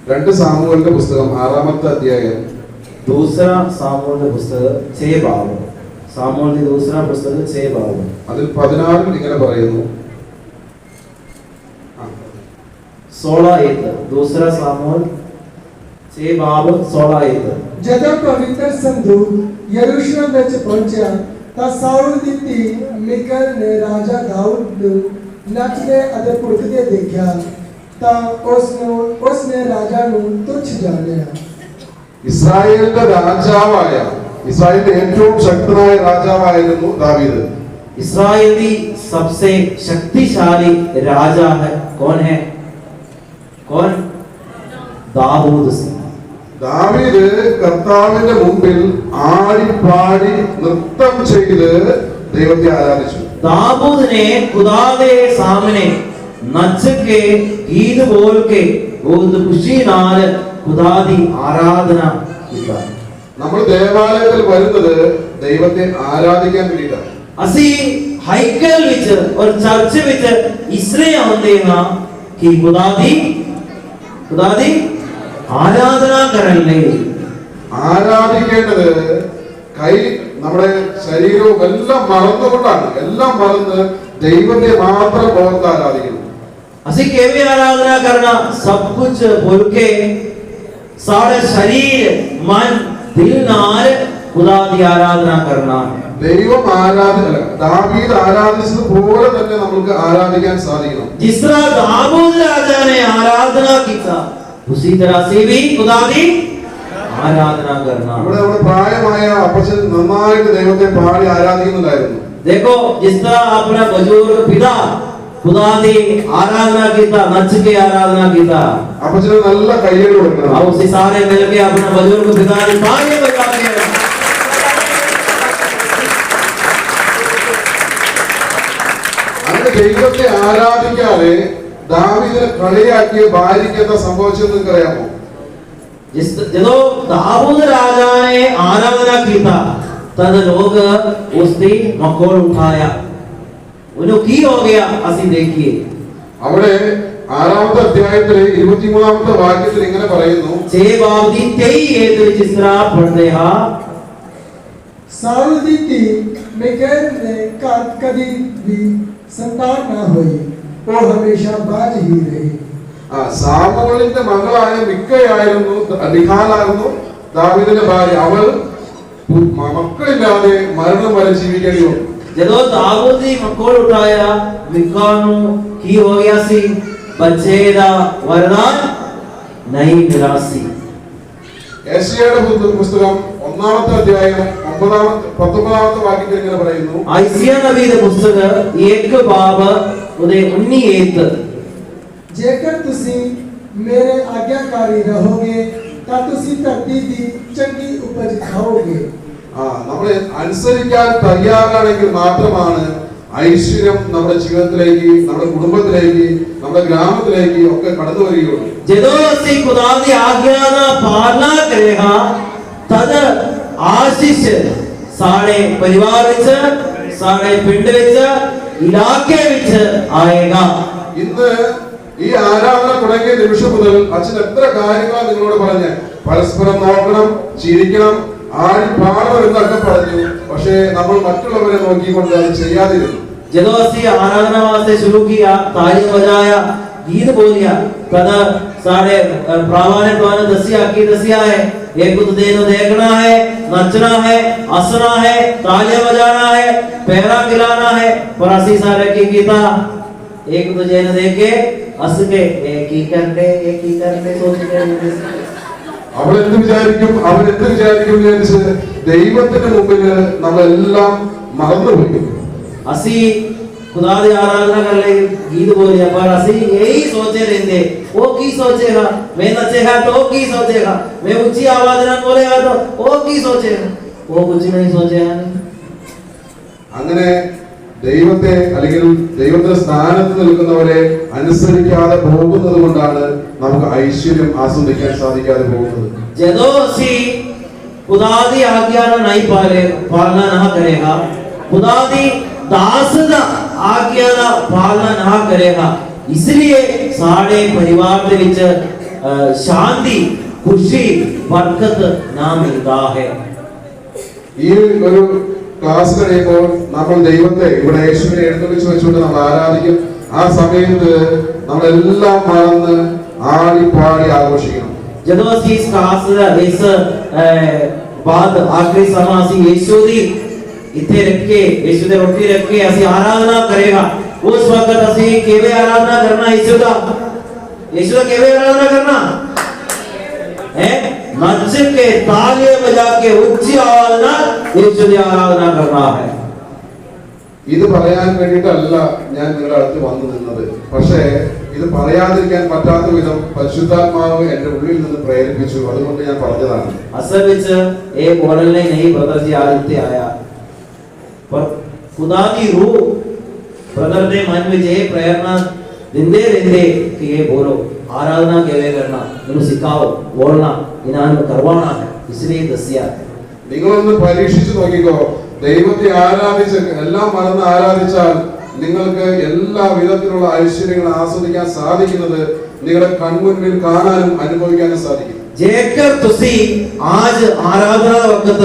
2 സാമുവേലിന്റെ പുസ്തകം 6-ാമത്തെ അധ്യായം. दूसरा सामुएल का पुस्तक 6 बाब. सामुएल की दूसरा पुस्तक 6 बाब. അതിൽ 16 ഇങ്ങനെ പറയുന്നു. 16 दूसरा सामुएल 6 बाब 16. ਜਦੋਂ ਪਵਿੱਤਰ ਸੰਦੂਕ ਯਰੂਸ਼ਲਮ ਵਿੱਚ ਪਹੁੰਚਿਆ ਤਾਂ ਸਾਊਲ ਦੀ ਧੀ ਮਿਕਲ ਨੇ ਰਾਜਾ ਦਾਊਦ ਨੂੰ ਨੱਚਦੇ ਅਤੇ ਭੁੜਕਦੇ ਦੇਖਿਆ ਤਾਂ ਉਸਨੇ ਰਾਜਾ ਨੂੰ ਤੁੱਛ ਜਾਣਿਆ. ഇസ്രായേലിന്റെ രാജാവായ, ഇസ്രായേലിന്റെ ഏറ്റവും ശക്തനായ രാജാവായിരുന്നു ദാവീദ്. इस्राएल की सबसे शक्तिशाली राजा है कौन है? कौन? दाऊद सिंह. ദാവീദ് കർത്താവിന്റെ മുമ്പിൽ ആടിപ്പാടി നൃത്തം ചെയ്ത് ദൈവത്തെ ആരാധിച്ചു. दाऊद ने खुदा के सामने नच के गीत बोल के बहुत खुशी नाल खुदा दी आराधना किया. നമ്മൾ ദേവാലയത്തിൽ വരുന്നത് ദൈവത്തെ ആരാധിക്കാൻ വേണ്ടിയിട്ടാണ്. ਅਸੀਂ हाइकल विच और चर्च विच इसलिए आते हैं कि खुदा दी ആരാധന करने. ആരാധിക്കേണ്ടത് കൈ നമ്മുടെ ശരീരവും എല്ലാം മറന്നുകൊണ്ടാണ്. എല്ലാം മറന്ന് ദൈവത്തെ മാത്രം ഓർത്ത് ആരാധിക്കണം. ਅਸੀਂ ਕਿਵੇਂ ਆਰਾਧਨਾ करना? सब कुछ भूल के सारे शरीर मन दिल नाल खुदा दी आराधना करना. ദൈവം ദാവീദ് ആരാധിച്ചതുപോലെ തന്നെ നമുക്ക് ആരാധിക്കാൻ സാധിക്കണം. जिस तरह दाऊद राजा ने आराधना किया उसी तरह से भी खुदा की आराधना करना. നമ്മുടെ പ്രായമായ അപ്പച്ചൻ നന്നായിട്ട് ദൈവത്തെ പാടി ആരാധിക്കുന്നുണ്ടായിരുന്നു. देखो जिस तरह अपना बुजुर्ग पिता खुदा की आराधना किया, नच के आराधना किया. അപ്പച്ചന് നല്ല കയ്യടി കൊടുക്കണം. और उसी सारे मिलके अपना बुजुर्ग पिता की तालियां बजा के അങ്ങനെ ദൈവത്തെ ആരാധിക്കാതെ ദാവീദിനെ കളിയാക്കിയ ഭാര്യയ്ക്ക് എന്താ സംഭവിച്ചത് നിങ്ങൾക്ക് അറിയാമോ? ਜਦੋਂ दाऊद राजा ने आराधना किया तद लोग उसकी मकोल उठाया. उन्हें की हो गया ਅਸੀਂ देखिए. അവിടെ 6-ാമത്തെ അധ്യായത്തിലെ 23-ാമത്തെ വാക്യത്തിൽ ഇങ്ങനെ പറയുന്നു. 6 बाब ਦੀ 23 ਵਿੱਚ ਇਸ ਤਰ੍ਹਾਂ ਪੜ੍ਹਦੇ ਹਾਂ. ਸਾਊਲ ਦੀ ਧੀ ਮਿਕਲ ਨੇ ਕਦੀ ਵੀ ਸੰਤਾਨ ਨਾ ਹੋਈ. ਉਹ ਹਮੇਸ਼ਾ ਬਾਝ ਹੀ ਰਹੀ. സാമുവേലിന്റെ മകളായ മിഖാലായിരുന്നു ദാവീദിന്റെ ഭാര്യ. അവൾ മക്കളില്ലാതെ മരണം വരെ ജീവിക്കേണ്ടി വന്നു. ਜਦੋਂ ਦਾਊਦ ਦੀ ਮਕੋਲ ਉਠਾਇਆ ਮਿਕਾ ਨੂੰ ਕੀ ਹੋ ਗਿਆ ਸੀ? ਬੱਚੇ ਦਾ ਵਰਦਾਨ ਨਹੀਂ ਮਿਲਿਆ ਸੀ. യെശയ്യായുടെ പുസ്തകം 1-ാമത്തെ അധ്യായം 19-ാമത്തെ വാക്യത്തിൽ ഇങ്ങനെ പറയുന്നു. ഐസിയ നബിയുടെ പുസ്തകം 1 ਬਾਬ ਉਹਦੇ 19 ਜੇਕਰ ਤੁਸੀਂ ਮੇਰੇ ਆਗਿਆਕਾਰੀ ਰਹੋਗੇ ਤਾਂ ਤੁਸੀਂ ਧਰਤੀ ਦੀ ਚੰਗੀ ਉਪਜ ਖਾਓਗੇ. നമ്മൾ അനുസരിക്കാൻ തയ്യാറാണെങ്കിൽ മാത്രമാണ് ഐശ്വര്യം നമ്മുടെ ജീവിതത്തിലേക്ക്, നമ്മുടെ കുടുംബത്തിലേക്ക്, നമ്മുടെ ഗ്രാമത്തിലേക്ക് ഒക്കെ കടന്നു വരികയുള്ളൂ. ਜਦੋਂ ਅਸੀਂ ਖੁਦਾ ਦੀ ਆਗਿਆ ਦਾ ਪਾਲਣਾ ਕਰੇਗਾ ਤਦ ਆਸ਼ੀਸ਼ ਸਾਡੇ ਪਰਿਵਾਰ ਵਿੱਚ, ਸਾਡੇ ਪਿੰਡ ਵਿੱਚ, ഇലാക്കെ ਵਿੱਚ ആਏਗਾ. ഇന്ന് ഈ ആരാധന തുടങ്ങിയ നിമിഷം മുതൽ അച്ഛൻ എത്ര കാര്യങ്ങളാണ് നിങ്ങളോട് പറഞ്ഞ് പരസ്പരം നോക്കണം, ചിരിക്കണം, ആടി പാടണം എന്നൊക്കെ പറഞ്ഞു. പക്ഷേ നമ്മൾ മറ്റുള്ളവരെ നോക്കിക്കൊണ്ട് അത് ചെയ്യാതിരുന്നു. ਜਦੋਂ ਅਸੀਂ ਆਰਾਧਨਾ ਵਾਸਤੇ ਸ਼ੁਰੂ ਕੀਤਾ, ਤਾਲੀਆਂ ਵਜਾਇਆ, ਗੀਤ ਬੋਲਿਆ, ਤਦ ਸਾਡੇ ਭਰਾਵਾਂ ਨੇ ਤੁਹਾਨੂੰ ਦੱਸਿਆ ਹੈ एक दूसरे को देखना है, नचना है, हंसना है, तालियां बजाना है, पैरा खिलाना है. पर ਅਸੀਂ ਸਾਰੇ ਕੀ ਕੀਤਾ? एक दूसरे ने देख के हंस के ये की करते सोचते അവൾ എന്ത് വിചാരിക്കും, അവൻ എന്ത് വിചാരിക്കും വിചാരിച്ച് ദൈവത്തിന്റെ മുമ്പിൽ നമ്മളെല്ലാം മറന്നുപോയി. ਅਸੀਂ खुदा की आराधना कर ले, गीत बोलिया, पर ਅਸੀਂ यही सोचे रहते वो की सोचेगा, मैं नचेगा तो वो की सोचेगा, मैं ऊंची आवाज में बोलेगा तो वो की सोचेगा, वो कुछ नहीं सोचेगा. അങ്ങനെ ദൈവത്തെ അല്ലെങ്കിൽ ദൈവത്തിന്റെ സ്ഥാനത്ത് നിൽക്കുന്നവരെ അനുസരിക്കാതെ പോകുന്നത് കൊണ്ടാണ് നമുക്ക് ഐശ്വര്യം ആസ്വദിക്കാൻ സാധിക്കാതെ പോകുന്നത്. ਜਦੋਂ ਅਸੀਂ खुदा की आज्ञा नहीं पालना ना करेगा, खुदा की दास दा आज्ञा दा पालना ना करेगा, इसलिए सारे परिवार दे विच शांति खुशी बरकत ना मिलता है। ഈ ഒരു ക്ലാസ് കഴിയുമ്പോൾ നമ്മൾ ദൈവത്തെ ഇവിടെ യേശുവിനെ എഴുന്നള്ളിച്ച് വെച്ചുകൊണ്ട് നമ്മൾ ആരാധിക്കും. ആ സമയത്ത് നമ്മളെല്ലാം മറന്ന് ആടിപ്പാടി ആഘോഷിക്കണം. ਜਦੋਂ ਅਸੀਂ ਇਸ ਖਾਸ ਇਸ ਬਾਅਦ ਆਖਰੀ ਸਮਾਂ ਅਸੀਂ ਯीशु ਦੀ ਇੱਥੇ ਰੱਖ ਕੇ ਯीशु ਦੇ ਰੋਟੀ ਰੱਖ ਕੇ ਅਸੀਂ ਆਰਾਧਨਾ ਕਰੇਗਾ। ਉਸ ਵਕਤ ਅਸੀਂ ਕਿਵੇਂ ਆਰਾਧਨਾ ਕਰਨਾ ਯीशु ਦਾ ਕਿਵੇਂ ਆਰਾਧਨਾ ਕਰਨਾ है? नच के तालियां बजा के ऊंची आवाज ਨਾਲ यीशु ਦੀ आराधना करना है। ഇത് പറയാൻ വേണ്ടിയിട്ടല്ല ഞാൻ നിങ്ങളുടെ അടുത്ത് വന്നു നിന്നത്. പക്ഷേ ഇത് പറയാതിരിക്കാൻ പറ്റാത്ത വിധം പരിശുദ്ധാത്മാവ് എന്റെ ഉള്ളിൽ നിന്ന് പ്രേരിപ്പിച്ചു. അതുകൊണ്ട് ഞാൻ പറഞ്ഞതാണ്. असल ਵਿੱਚ ਇਹ ਬੋਲਣੇ ਨਹੀਂ ਬ੍ਰਦਰ ਜੀ ਆਦਤ ਆਇਆ, ਪਰ खुदा ਦੀ रूह ब्रदर ਦੇ ਮਨ ਵਿੱਚ ਇਹ ਪ੍ਰੇਰਣਾ ਦਿੰਦੇ ਰਹਿੰਦੇ ਕਿ ਇਹ ਬੋਲੋ आराधना केवे करना इन्हें सिखाओ बोलना इन्हें करवाना है, इसलिए दसिया। നിങ്ങളൊന്ന് പരീക്ഷിച്ചു നോക്കിക്കോ. ദൈവത്തെ ആരാധിച്ച് എല്ലാം മറന്ന് ആരാധിച്ചാൽ നിങ്ങൾക്ക് എല്ലാ വിധത്തിലുള്ള ഐശ്വര്യങ്ങൾ ആസ്വദിക്കാൻ സാധിക്കുന്നത് നിങ്ങളുടെ കൺമുൻപിൽ കാണാനും അനുഭവിക്കാനും സാധിക്കും. जेकर तुसी आज आराधना वक्त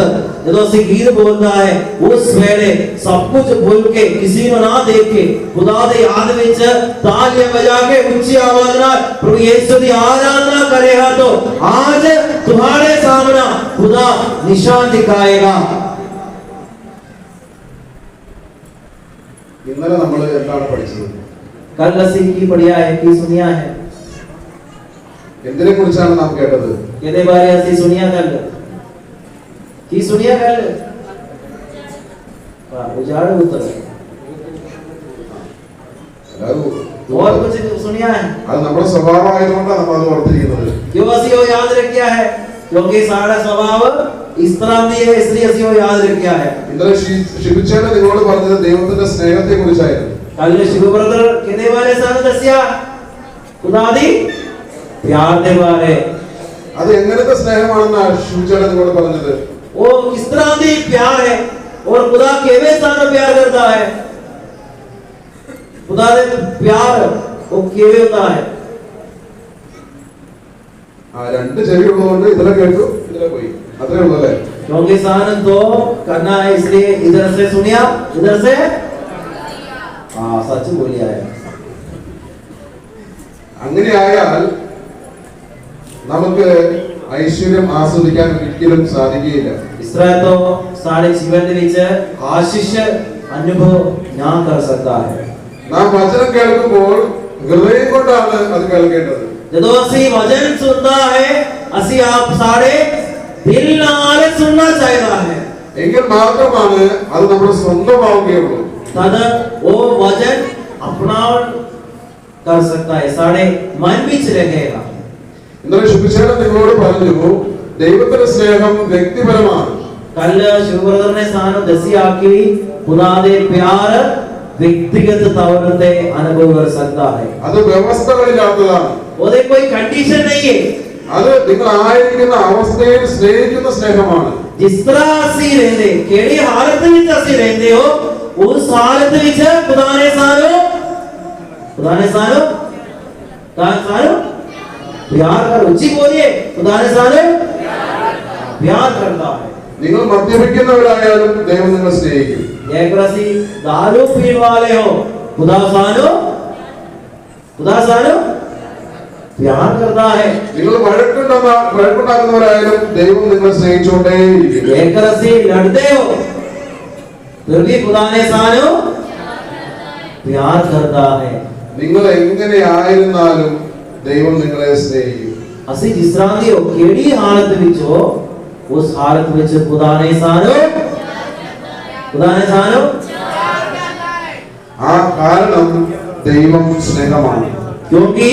ਜਦੋਂ ਅਸੀਂ ਗੀਤ ਬੋਲਦਾ ਹੈ ਉਸ ਵੇਲੇ ਸਭ ਕੁਝ ਭੁੱਲ ਕੇ ਕਿਸੇ ਨੂੰ ਨਾ ਦੇਖ ਕੇ ਖੁਦਾ ਦੇ ਯਾਦ ਵਿੱਚ ਤਾਲੀਆਂ ਵਜਾ ਕੇ ਉੱਚੀ ਆਵਾਜ਼ ਨਾਲ ਪ੍ਰਭੂ ਯਿਸੂ ਦੀ आराधना करेगा तो आज तुम्हारे सामने खुदा निशान दिखाएगा। ഇന്നലെ നമ്മൾ എന്താണ് പഠിച്ചത്? कल ਅਸੀਂ ਕੀ ਪੜਿਆ ਹੈ, ਕੀ ਸੁनिया है? എന്തിനെ കുറിച്ചാണ് നാം കേട്ടത്? ਇਹਦੇ ਬਾਰੇ ਅਸੀਂ ਸੁनिया कल ਕੀ ਸੁनिया कल? उजाड़ उतर और कुछ सुनिया है? അത് നമ്മുടെ സ്വഭാവമായതുകൊണ്ടാണ് നമ്മൾ അത് ഓർത്തിരിക്കുന്നത്. क्यों ਅਸੀਂ ਉਹ याद रखिया है? क्योंकि सारा स्वभाव इस तरह की है, इसलिए ਅਸੀਂ ਉਹ याद रखिया है। ഇന്നലെ ശിബുച്ചേട്ടൻ നിങ്ങളോട് പറഞ്ഞത് ദൈവത്തിന്റെ സ്നേഹത്തെ കുറിച്ചായിരുന്നു. कल शिव ब्रदर किने वाले सानू दसिया खुदा दी प्यार दे बारे। അത് എങ്ങനത്തെ സ്നേഹമാണെന്നാണ് ശിബുച്ചേട്ടൻ നിങ്ങളോട് പറഞ്ഞത്? वो किस तरह दी प्यार है और खुदा केवे सानू प्यार करता है? खुदा दे प्यार वो केवे होता है? ആ രണ്ട് ചെവി ഉള്ളതുകൊണ്ട് ഇതിലെ കേട്ടു ഇതിലെ പോയി, അത്രേ ഉള്ളൂ അല്ലേ? क्योंकि सानू तो करना है, इसलिए इधर से सुनिया इधर से हाँ सच बोलिया है। അങ്ങനെ ആയാൽ നമുക്ക് ഐശ്വര്യം ആസ്വദിക്കാൻ ഒരിക്കലും സാധിക്കുകയില്ല. इस तरह तो सारे जीवन ਦੇ ਵਿੱਚ आशीष अनुभव ना कर सकता है। നാം വചനം കേൾക്കുമ്പോൾ ഹൃദയം കൊണ്ടാണ് അത് കേൾക്കേണ്ടത്. ਜਦੋਂ ਅਸੀਂ ਵചਨ ਸੁਣਦਾ ਹੈ ਅਸੀਂ ਆਪ ਸਾਰੇ ਦਿਲ ਨਾਲ ਸੁਣਨਾ ਚਾਹੀਦਾ ਹੈ, എങ്കിൽ മാത്രമാണ് അത് നമ്മുടെ സ്വന്തമാവുകയുള്ളൂ. तद वो वचन अपनावन कर सकता है, सारे मन ਵਿੱਚ रहेगा। ഇന്നലെ ശുഭിച്ചേട്ടൻ നിങ്ങളോട് പറഞ്ഞു ദൈവത്തിന്റെ സ്നേഹം വ്യക്തിപരമാണ്. कल शिव ब्रदर ने सानू दसिया कि खुदा दे प्यार व्यक्तिगत तौर पे अनुभव कर सकता है। അത് വ്യവസ്ഥകളില്ലാത്തതാണ്. ਉਹਦੇ कोई कंडीशन नहीं है। അത് നിങ്ങൾ ആയിരിക്കുന്ന അവസ്ഥയിൽ സ്നേഹിക്കുന്ന സ്നേഹമാണ്. जिस तरह ਅਸੀਂ ਰਹਿੰਦੇ ਕਿਹੜੀ ਹਾਲਤ ਵਿੱਚ ਅਸੀਂ ਰਹਿੰਦੇ ਹੋ उस हालत ਵਿੱਚ खुदा ने सानू प्यार कर उच्ची बोलिए खुदा ने सानू प्यार करता है। നിങ്ങൾ മദ്യപിക്കുന്നവരായാലും ദൈവം നിങ്ങളെ സ്നേഹിക്കും. एक रसी दारू पीने वाले हो खुदा सानू प्यार करता है। നിങ്ങൾ വഴക്കുണ്ടാക്കുന്നവരായാലും ദൈവം നിങ്ങളെ സ്നേഹിച്ചുകൊണ്ടേയിരിക്കും. एक रसी लड़ते हो फिर भी खुदा ने सानू प्यार करता है। നിങ്ങൾ എങ്ങനെ ആയിരുന്നാലും ദൈവം നിങ്ങളെ സ്നേഹിക്കും. ਅਸੀਂ ਜਿਸ ਤਰ੍ਹਾਂ ਦੀ ਹੋ ਕਿਹੜੀ ਹਾਲਤ ਵਿੱਚ ਹੋ उस हालत ਵਿੱਚ खुदा ने सानू ആ കാരണം ദൈവം സ്നേഹമാണ്. क्योंकि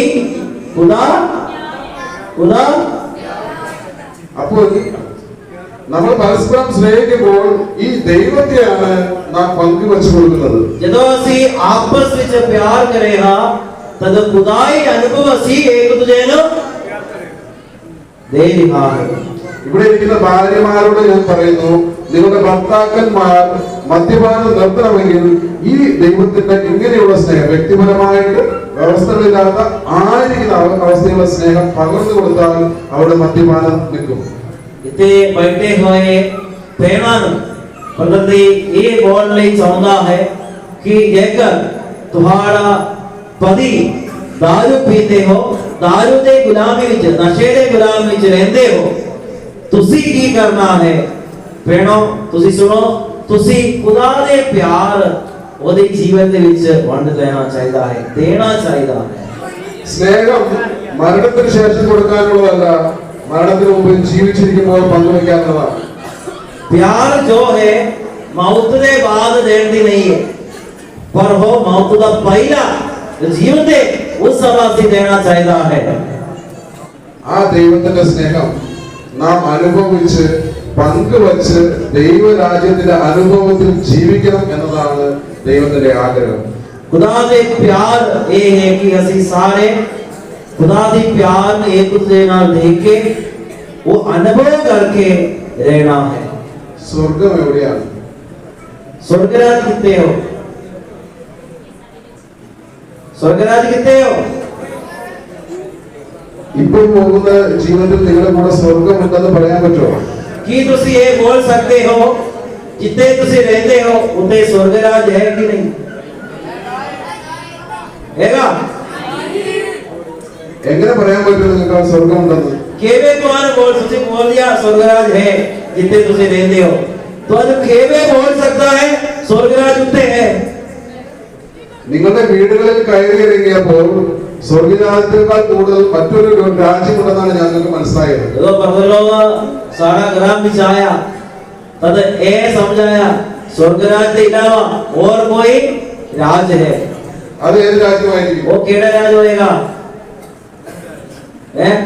खुदा അപ്പോൾ നമ്മൾ പരസ്പരം സ്നേഹിക്കുമ്പോൾ ഈ ദൈവത്തെയാണ് നാം പങ്കുവെച്ചു കൊടുക്കുന്നത്. ਜਦੋਂ ਅਸੀਂ ਆਪਸ ਵਿੱਚ ਪਿਆਰ ਕਰੇਗਾ ਤਦ खुदा ही अनुभव ਅਸੀਂ एक दूसरे ਨੂੰ दे रहा है। ഇവിടെ ഇരിക്കുന്ന ഭാര്യമാരോട് ഞാൻ പറയുന്നു, നിങ്ങളുടെ ഭർത്താക്കന്മാർ മദ്യപാനം നിർത്തണമെങ്കിൽ ഈ ദൈവത്തിന്റെ ഇങ്ങനെയുള്ള സ്നേഹം വ്യക്തിപരമായിട്ട് വ്യവസ്ഥകളില്ലാത്ത ആയിരിക്കുന്ന അവസ്ഥയുള്ള സ്നേഹം പകർന്നു കൊടുത്താൽ അവിടെ മദ്യപാനം നിൽക്കും. इतने बैठे हुए प्रेरणा प्रकृति ये बोलना चाहता है कि जेकर तुम्हारा पति दारू पीते हो, दारू दे गुलामी विच नशे दे गुलामी विच रहंदे हो, तुसी की करना है प्रेरणा? तुसी सुनो, तुसी खुदा दे प्यार ओदे जीवन दे विच वंड देना चाहिदा है, देना चाहिदा है. സ്നേഹം മരണത്തിന് ശേഷം കൊടുക്കാനുള്ളതല്ല, മരണത്തിന് മുമ്പ് ജീവിച്ചിരിക്കുമ്പോൾ പങ്കുവയ്ക്കാനുള്ളതാണ്. प्यार जो है मौत दे बाद देती नहीं है, पर हो मौत का पहला जीवन दे उस समय से देना चाहिए है. ആ ദൈവത്തിന്റെ സ്നേഹം നാം അനുഭവിച്ച് പങ്കുവച്ച് ദൈവരാജ്യത്തിന്റെ അനുഭവത്തിൽ ജീവിക്കണം എന്നതാണ് ദൈവത്തിന്റെ ആഗ്രഹം. खुदा दे प्यार ये है कि ਅਸੀਂ सारे खुदा दे प्यार में एक दूसरे नाल देख के वो अनुभव करके रहना है. സ്വർഗം എവിടെയാണ്? स्वर्गराज कितने हो? स्वर्गराज कितने हो? ഇപ്പോൾ പോകുന്ന ജീവിതത്തിൽ നിങ്ങളുടെ കൂടെ സ്വർഗമുണ്ടെന്ന് പറയാൻ പറ്റുമോ? कि तुसी ये बोल सकते हो जितने तुसी रहते हो उतने स्वर्गराज है कि नहीं? हैगा? എങ്ങനെ പറയാൻ പറ്റും നിങ്ങൾക്ക് സ്വർഗമുണ്ടെന്ന്? केवे तुम्हारे बोल तुसी बोल दिया स्वर्गराज है जितने तुसी रहते हो, तो आज केवे बोल सकता है स्वर्गराज उतने है? നിങ്ങളുടെ വീടുകളിൽ കയറിയിറങ്ങിയപ്പോൾ സ്വർഗരാജ്യത്തേക്കാൾ കൂടുതൽ മറ്റൊരു രാജ്യമുണ്ടെന്നാണ് ഞങ്ങൾക്ക് മനസ്സിലായത്. जो बगलों सारा ग्राम बिछाया तद ए समझाया स्वर्गराज के अलावा और कोई राज है. അത് ഏത് രാജ്യമായിരിക്കും? वो केड़ा राज होएगा? हैं?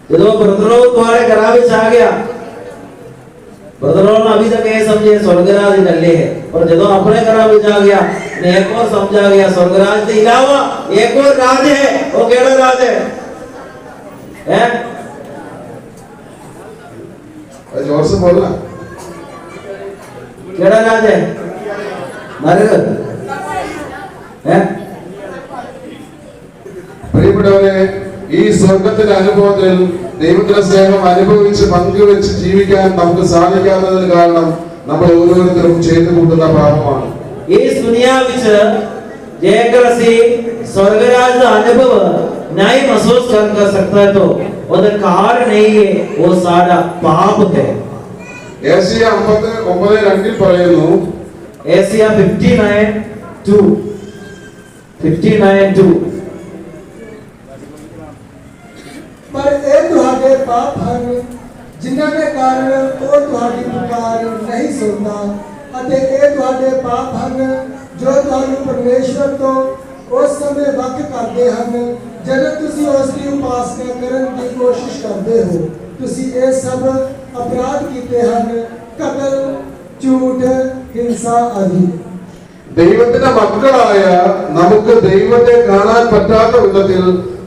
जो ब्रदरों तुम्हारे ग्राम में आ गया, ब्रदरों ने अभी तक ये समझे स्वर्गराज निकले है, और जब अपने ग्राम में आ गया ने एक और समझा गया स्वर्गराज के अलावा एक और राज है. वो केड़ा राज है? हैं? जोर से बोलना. केड़ा राज है? नरक है. പ്രിയപ്പെട്ടവരെ, ഈ സ്വർഗത്തിന്റെ അനുഭവത്തിൽ ദൈവത്തിന്റെ സ്നേഹം അനുഭവിച്ച് പങ്കുവെച്ച് ജീവിക്കാൻ നമുക്ക് സാധിക്കാത്തതിന് കാരണം നമ്മൾ ഓരോരുത്തരും ചെയ്തു കൂട്ടുന്ന പാപമാണ്. इस दुनिया विच जेकर से स्वर्गराज का अनुभव नहीं महसूस कर सकता है तो ਉਹਦਾ ਕਾਰਨ नहीं है, वो सारा पाप है. ഏശയ്യ 59:2 പറയുന്നു, एशिया 59:2 पर ਇਹ ਤੁਹਾਡੇ ਪਾਪ ਹਨ ਜਿਨ੍ਹਾਂ ਦੇ ਕਾਰਨ ਉਹ ਤੁਹਾਡੀ ਪੁਕਾਰ ਨਹੀਂ ਸੁਣਦਾ, ਅਤੇ ਇਹ ਤੁਹਾਡੇ ਪਾਪ ਹਨ ਜੋ ਤੁਹਾਨੂੰ ਪਰਮੇਸ਼ਵਰ ਤੋਂ ਉਸ ਸਮੇਂ ਵੱਖ ਕਰਦੇ ਹਨ ਜਦੋਂ ਤੁਸੀਂ ਉਸ ਦੀ ਉਪਾਸਨਾ ਕਰਨ ਦੀ ਕੋਸ਼ਿਸ਼ ਕਰਦੇ ਹੋ. ਤੁਸੀਂ ਇਹ ਸਭ ਅਪਰਾਧ ਕੀਤੇ ਹਨ, ਕਤਲ, ਝੂਠ, ഹിംസ ആദി. ദൈവത്തിന്റെ മക്കളായ നമുക്ക് ദൈവത്തെ കാണാൻ പറ്റാത്ത വിധത്തിൽ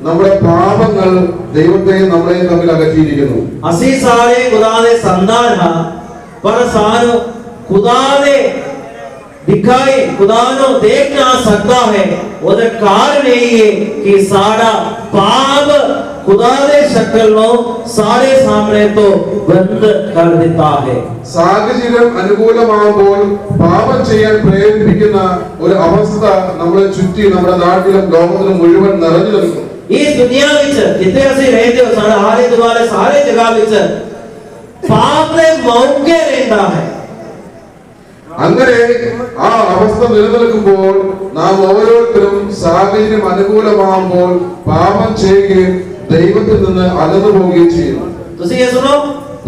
നമ്മുടെ പാപങ്ങൾ ദൈവത്തെയും നമ്മളെയും തമ്മിൽ അകറ്റിയിരിക്കുന്നു. ਅਸੀਂ ਸਾਰੇ ਖੁਦਾ ਦੇ ਸੰਤਾਨ ਹਾਂ, ਪਰ ਸਾਨੂੰ ਖੁਦਾ ਦੇ दिखाई खुदा नो देख ना सकता है. ਉਹਦਾ ਕਾਰਨ ਇਹ ਹੈ ਕਿ ਸਾਡਾ ਪਾਪ खुदा दे शक्ल नो सारे सामने तो बंद कर देता है. സാഹചര്യം അനുകൂലമാകുമ്പോൾ പാപം ചെയ്യാൻ പ്രേരിപ്പിക്കുന്ന ഒരു അവസ്ഥ നമ്മളെ ചുറ്റി നമ്മുടെ നാട്ടിലും ലോകത്തിലും മുഴുവൻ നിറഞ്ഞു നിൽക്കും. इस दुनिया विच जिथे ਅਸੀਂ रहते हो सारे आले दुआले सारे जगह विच पाप दे मौके रहता है. അങ്ങനെ ആ അവസ്ഥ നിലനിൽക്കുമ്പോൾ നാം ഓരോരുത്തരും സാഹചര്യം അനുകൂലമാകുമ്പോൾ പാപം ചെയ്യുകയും ദൈവത്തിൽ നിന്ന് അകന്നു പോവുകയും ചെയ്യുന്നു. ਤੁਸੀਂ ਇਹ ਸੁਣੋ,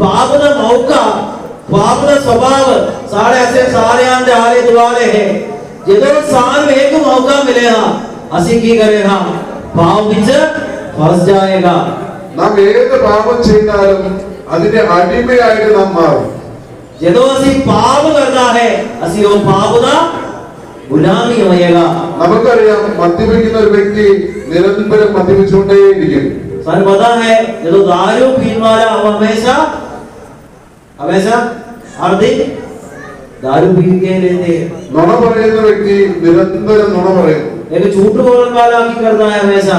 ਪਾਪ ਦਾ ਮੌਕਾ, ਪਾਪ ਦਾ ਸੁਭਾਅ ਸਾਰੇ ਐਸੇ ਸਾਰਿਆਂ ਦੇ ਆਲੇ ਦੁਆਲੇ ਹੈ. ਜਦੋਂ ਸਾਨੂੰ ਇੱਕ ਮੌਕਾ ਮਿਲੇਗਾ ਅਸੀਂ ਕੀ ਕਰੇਗਾ? പാപം ਵਿੱਚ ഫസ് जाएगा. നാം ഏത് പാപം ചെയ്താലും അതിന്റെ അടിമയായിട്ട് നാം മാറും. ਜਦੋਂ ਅਸੀਂ പാപ ਕਰਨਾ ਹੈ ਅਸੀਂ ਉਹ പാപ ਦਾ ഗുലാമി ਹੋਏਗਾ. നമുക്കറിയാം, മദ്യപിക്കുന്ന ഒരു വ്യക്തി നിരന്തരം മദ്യപിച്ചുകൊണ്ടേയിരിക്കും. ਸਾਨੂੰ ਪਤਾ ਹੈ ਜਦੋਂ दारू पीने वाला हमेशा हर दिन दारू पी के रहते हैं. നുണ പറയുന്ന വ്യക്തി നിരന്തരം നുണ പറയും. एक झूठ बोलने वाला की करता है हमेशा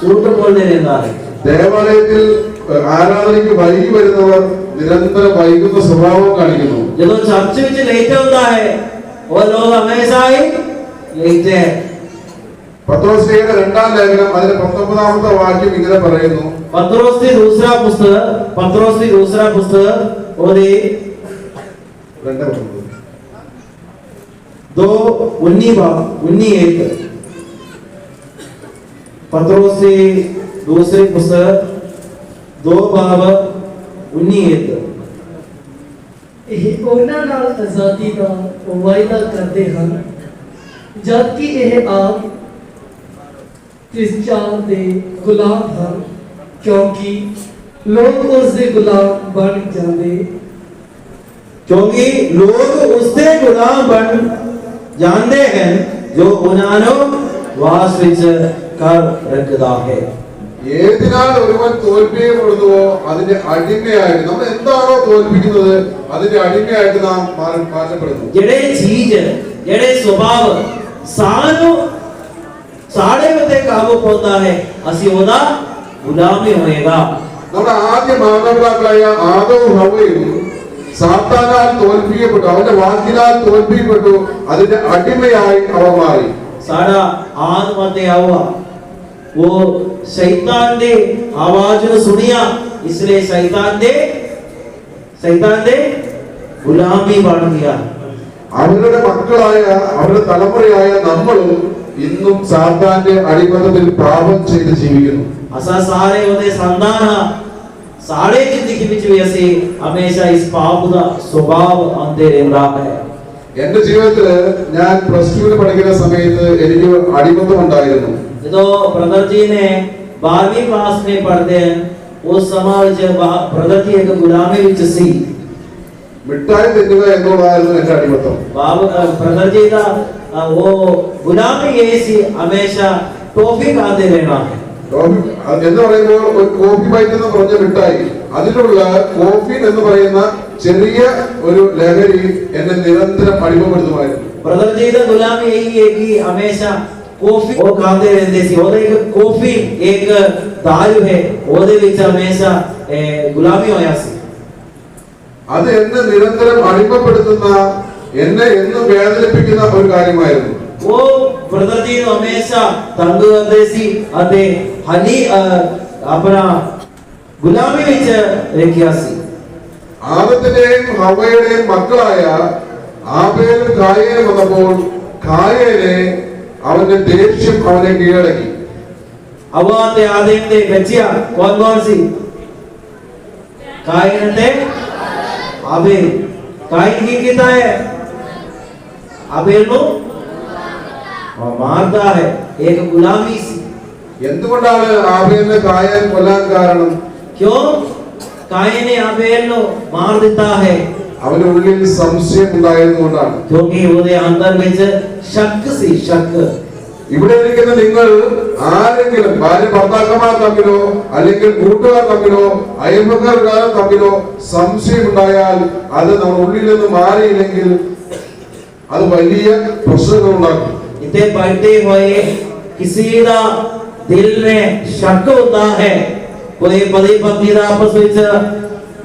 झूठ बोलने रहता है ദേവാലയത്തിൽ ആരാധനയ്ക്ക് വൈകി വരുന്നവർ നിരന്തരം വൈകുന്ന സ്വഭാവം കാണിക്കുന്നു. जो चर्च में लेट होता है वो लोग हमेशा ही लेट है. പത്രോസ്ലിയുടെ രണ്ടാം ലേഖനം അതിന്റെ 19ാമത്തെ വാക്യം ഇങ്ങനെ പറയുന്നു. पत्रोस की दूसरा पुस्तक और 2:19 पत्रोस की दूसरी पुस्तक 2:19 ਇਹ ਉਹਨਾਂ ਨਾਲ ਆਜ਼ਾਦੀ ਦਾ ਵਾਅਦਾ ਕਰਦੇ ਹਨ ਜਦ ਕਿ ਇਹ ਆਪ ਕ੍ਰਿਸਚਨ ਦੇ ਗੁਲਾਮ ਹਨ ਕਿਉਂਕਿ ਲੋਕ ਉਸ ਦੇ ਗੁਲਾਮ ਬਣ ਜਾਂਦੇ क्योंकि लोग उससे गुलाम बन जानते हैं जो उन्होंने वास विच कर रखता है. ഏതിനാൽ ഒരുവൻ തോൽപ്പിക്കപ്പെടുന്നുവോ അതിന്റെ അടിമയായിട്ട് നമ്മൾ എന്താണോ തോൽപ്പിക്കുന്നത് അതിന്റെ അടിമയായിട്ട് നാം മാറ്റപ്പെടുന്നു. जेड़े चीज जेड़े स्वभाव सानू साढ़े मते काबू पाता है असि ओदा गुलामी होएगा. നമ്മുടെ ആദ്യ മാതാപിതാക്കളായ ആദവും ഹവ്വയും സാത്താനാൽ തോൽപ്പിക്കപ്പെട്ടു, അവന്റെ വാക്കിനാൽ തോൽപ്പിക്കപ്പെട്ടു, അതിന്റെ അടിമയായി അവർ മാറി. साड़ा आद मते हुआ वो शैतान ने आवाज सुनिया इसलिए शैतान ने गुलामी बन गया. അവരുടെ മക്കളായ അവരുടെ തലമുറയായ നമ്മളും ഇന്നും സാത്താന്റെ അടിമത്തത്തിൽ പാപം ചെയ്ത് ജീവിക്കുന്നു. असा सारे ओदे संतान सारे जिंदगी विच भी ऐसे हमेशा इस पाप दा स्वभाव आंदे रहता है. എന്റെ ജീവിതത്തില് ഞാൻ +2 പഠിക്കുന്ന സമയത്ത് എനിക്ക് അടിമത്തം ഉണ്ടായിരുന്നു. जो ब्रदर जी ने 12वीं क्लास में पढ़ते हैं उस समय जब ब्रदर जी एक गुलामी विच सी മിഠായി തിന്നുക എന്നുള്ളതായിരുന്നു എന്റെ അടിമത്തം. बाबू ब्रदर जी का वो गुलामी ये सी हमेशा टॉफी खाते रहना है. എന്ന് പറയുമ്പോൾ ഒരു കോഫി ബൈറ്റ് എന്ന് പറഞ്ഞ മിഠായി, അതിലുള്ള കോഫീൻ എന്ന് പറയുന്ന ചെറിയ ഒരു ലഹരി എന്നെ നിരന്തരം അടിമപ്പെടുത്തുമായിരുന്നു. ब्रदर जी का गुलामी यही है कि हमेशा कॉफी वो खाते रहते सी और एक कॉफी एक दारू है ओदे विच हमेशा गुलामी होया सी. അത് എന്നെ നിരന്തരം അടിമപ്പെടുത്തുന്ന, എന്നെ എന്നും വേദനിപ്പിക്കുന്ന ഒരു കാര്യമായിരുന്നു. वो ब्रदर जी हमेशा तंग करते सी अते हनी अपना गुलामी विच रखिया सी. ആദത്തിന്റെയും ഹവ്വയുടെയും മക്കളായ ആബേലും കായേനും വന്നപ്പോൾ കായേനെ അവന്റെ ദേഷ്യം അവനെ കീഴടക്കി. हवा ते आदम ते बच्चिया कौन सी कायन ते आबेल. कायन की कीता है आबेल नो मारता है एक गुलामी सी. എന്തുകൊണ്ടാണ് ആബേലിനെ കായൻ കൊല്ലാൻ കാരണം? क्यों कायन ने आबेल नो मार देता है? അവന്റെ ഉള്ളിൽ സംശയം ഉണ്ടായിരുന്നുകൊണ്ടാണ്. क्योंकि ओदे अंदर विच शक सी शक. ഇവിടെ ഇരിക്കുന്ന നിങ്ങൾ ആരെങ്കിലും ഭാര്യ ഭർത്താക്കന്മാർ തമ്മിലോ അല്ലെങ്കിൽ കൂട്ടുകാർ തമ്മിലോ അയൽപക്കാർ തമ്മിലോ സംശയം ഉണ്ടായാൽ അത് നമ്മുടെ ഉള്ളിൽ നിന്ന് മാറിയില്ലെങ്കിൽ അത് വലിയ പ്രശ്നങ്ങൾ ഉണ്ടാക്കും. इतने बैठे हुए किसी दा दिल में शक होता है, कोई पति पत्नी दा आपस विच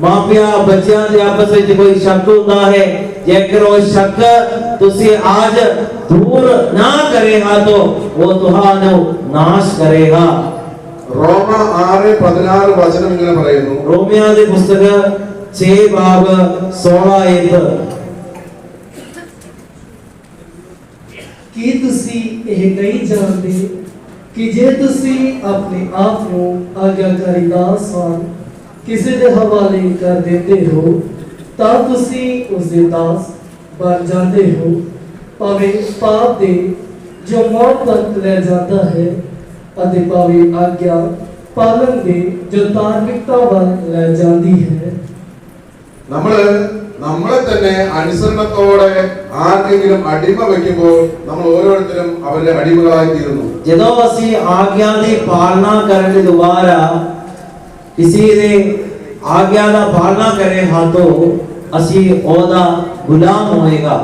मापिया बच्चियां दे आपस विच कोई शक होता है, जेकर वो शक तुसी आज दूर ना करेगा तो वो तुहानो नाश करेगा. റോമ 6:16 വചനം ഇങ്ങനെ പറയുന്നു. रोमिया दे पुस्तक 6:16 ਕੀ ਤੁਸੀਂ ਇਹ ਨਹੀਂ ਜਾਣਦੇ ਕਿ ਜੇ ਤੁਸੀਂ ਆਪਣੇ ਆਪ ਨੂੰ ਆਗਿਆਕਾਰੀ ਦਾਸ ਵਾਂਗ ਕਿਸੇ ਦੇ ਹਵਾਲੇ ਕਰ ਦਿੰਦੇ ਹੋ ਤਾਂ ਤੁਸੀਂ ਉਸ ਦੇ ਦਾਸ ਬਣ ਜਾਂਦੇ ਹੋ, ਭਾਵੇਂ ਪਾਪ ਦੇ ਜੋ ਮੌਤ ਤੱਕ ਲੈ ਜਾਂਦਾ ਹੈ ਅਤੇ ਭਾਵੇਂ ਆਗਿਆ ਪਾਲਣ ਦੇ ਜੋ ਧਾਰਮਿਕਤਾ ਵੱਲ ਲੈ ਜਾਂਦੀ ਹੈ. നമ്മളെ തന്നെ അനുസരണത്തോടെ ആർക്കെങ്കിലും അടിമ വെക്കുമ്പോൾ നമ്മൾ ഓരോരുത്തരും അവരുടെ അടിമകളായി തീരുന്നു. ਜਦੋਂ ਅਸੀਂ ਆਗਿਆ ਦੀ ਪਾਲਣਾ ਕਰਨ ਦੇ ਦੁਆਰਾ ਕਿਸੇ ਦੇ ਆਗਿਆ ਦਾ ਪਾਲਣਾ ਕਰੇ ਹਾਂ ਤਾਂ ਅਸੀਂ ਉਹਦਾ ਗੁਲਾਮ ਹੋਏਗਾ.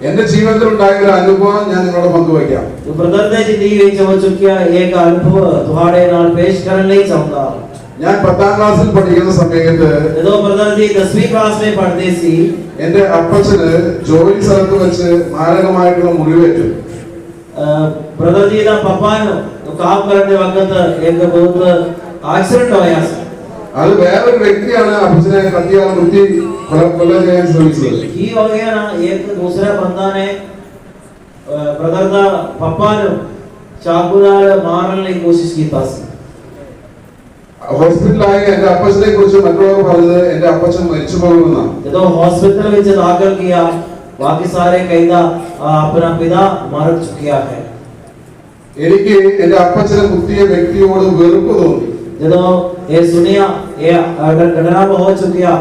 എന്റെ ജീവിതത്തിൽ ഉണ്ടായ ഒരു അനുഭവം ഞാൻ നിങ്ങളോട് പങ്കുവയ്ക്കാം. तो ब्रदर ने जिंदगी ਵਿੱਚ ਹੋ ਚੁੱਕਿਆ ਇੱਕ ਅਨੁਭਵ ਤੁਹਾਡੇ ਨਾਲ ਪੇਸ਼ ਕਰਨ ਲਈ ਚਾਹੁੰਦਾ ਹਾਂ। ഞാൻ 10ാം ക്ലാസ്സിൽ പഠിക്കുന്ന സമയത്ത് ਜਦੋਂ ब्रदर जी 10वीं क्लास में पढ़ते सी എന്റെ അപ്പച്ചന് ജോലി സ്ഥലത്ത് വെച്ച് മാരകമായിട്ടുള്ള മുറിവേറ്റു. ब्रदर जी ਦਾ ਪਾਪਾ ਨੂੰ काम करने वक्त एक बहुत एक्सीडेंट होया सी। അത് വേറൊരു വ്യക്തിയാണ് അപ്പച്ചനെ കത്തിയാൽ കുത്തി കൊല ചെയ്യാൻ ശ്രമിച്ചത്. की हो गया ना एक दूसरा बंदा ने ब्रदर ਦਾ ਪਾਪਾ ਨੂੰ ਚਾਕੂ ਨਾਲ ਮਾਰਨ ਲਈ ਕੋਸ਼ਿਸ਼ ਕੀਤਾ ਸੀ। ഹോസ്പിറ്റലായി എന്റെ അപ്പച്ചനെ കുറിച്ച് മറ്റുള്ളവർ പറഞ്ഞത് എന്റെ അപ്പച്ചൻ മരിച്ചു പോകുമെന്നാണ്. ਜਦੋਂ हॉस्पिटल ਵਿੱਚ ਦਾਖਲ किया बाकी सारे कहता अपना पिता मर चुका है। എനിക്ക് എന്റെ അപ്പച്ചനെ കുത്തിയ വ്യക്തിയോട് വെറുപ്പ് തോന്നി. ਜਦੋਂ ਇਹ ਸੁਣਿਆ ਇਹ ਘਟਨਾ ਹੋ ਚੁੱਕਿਆ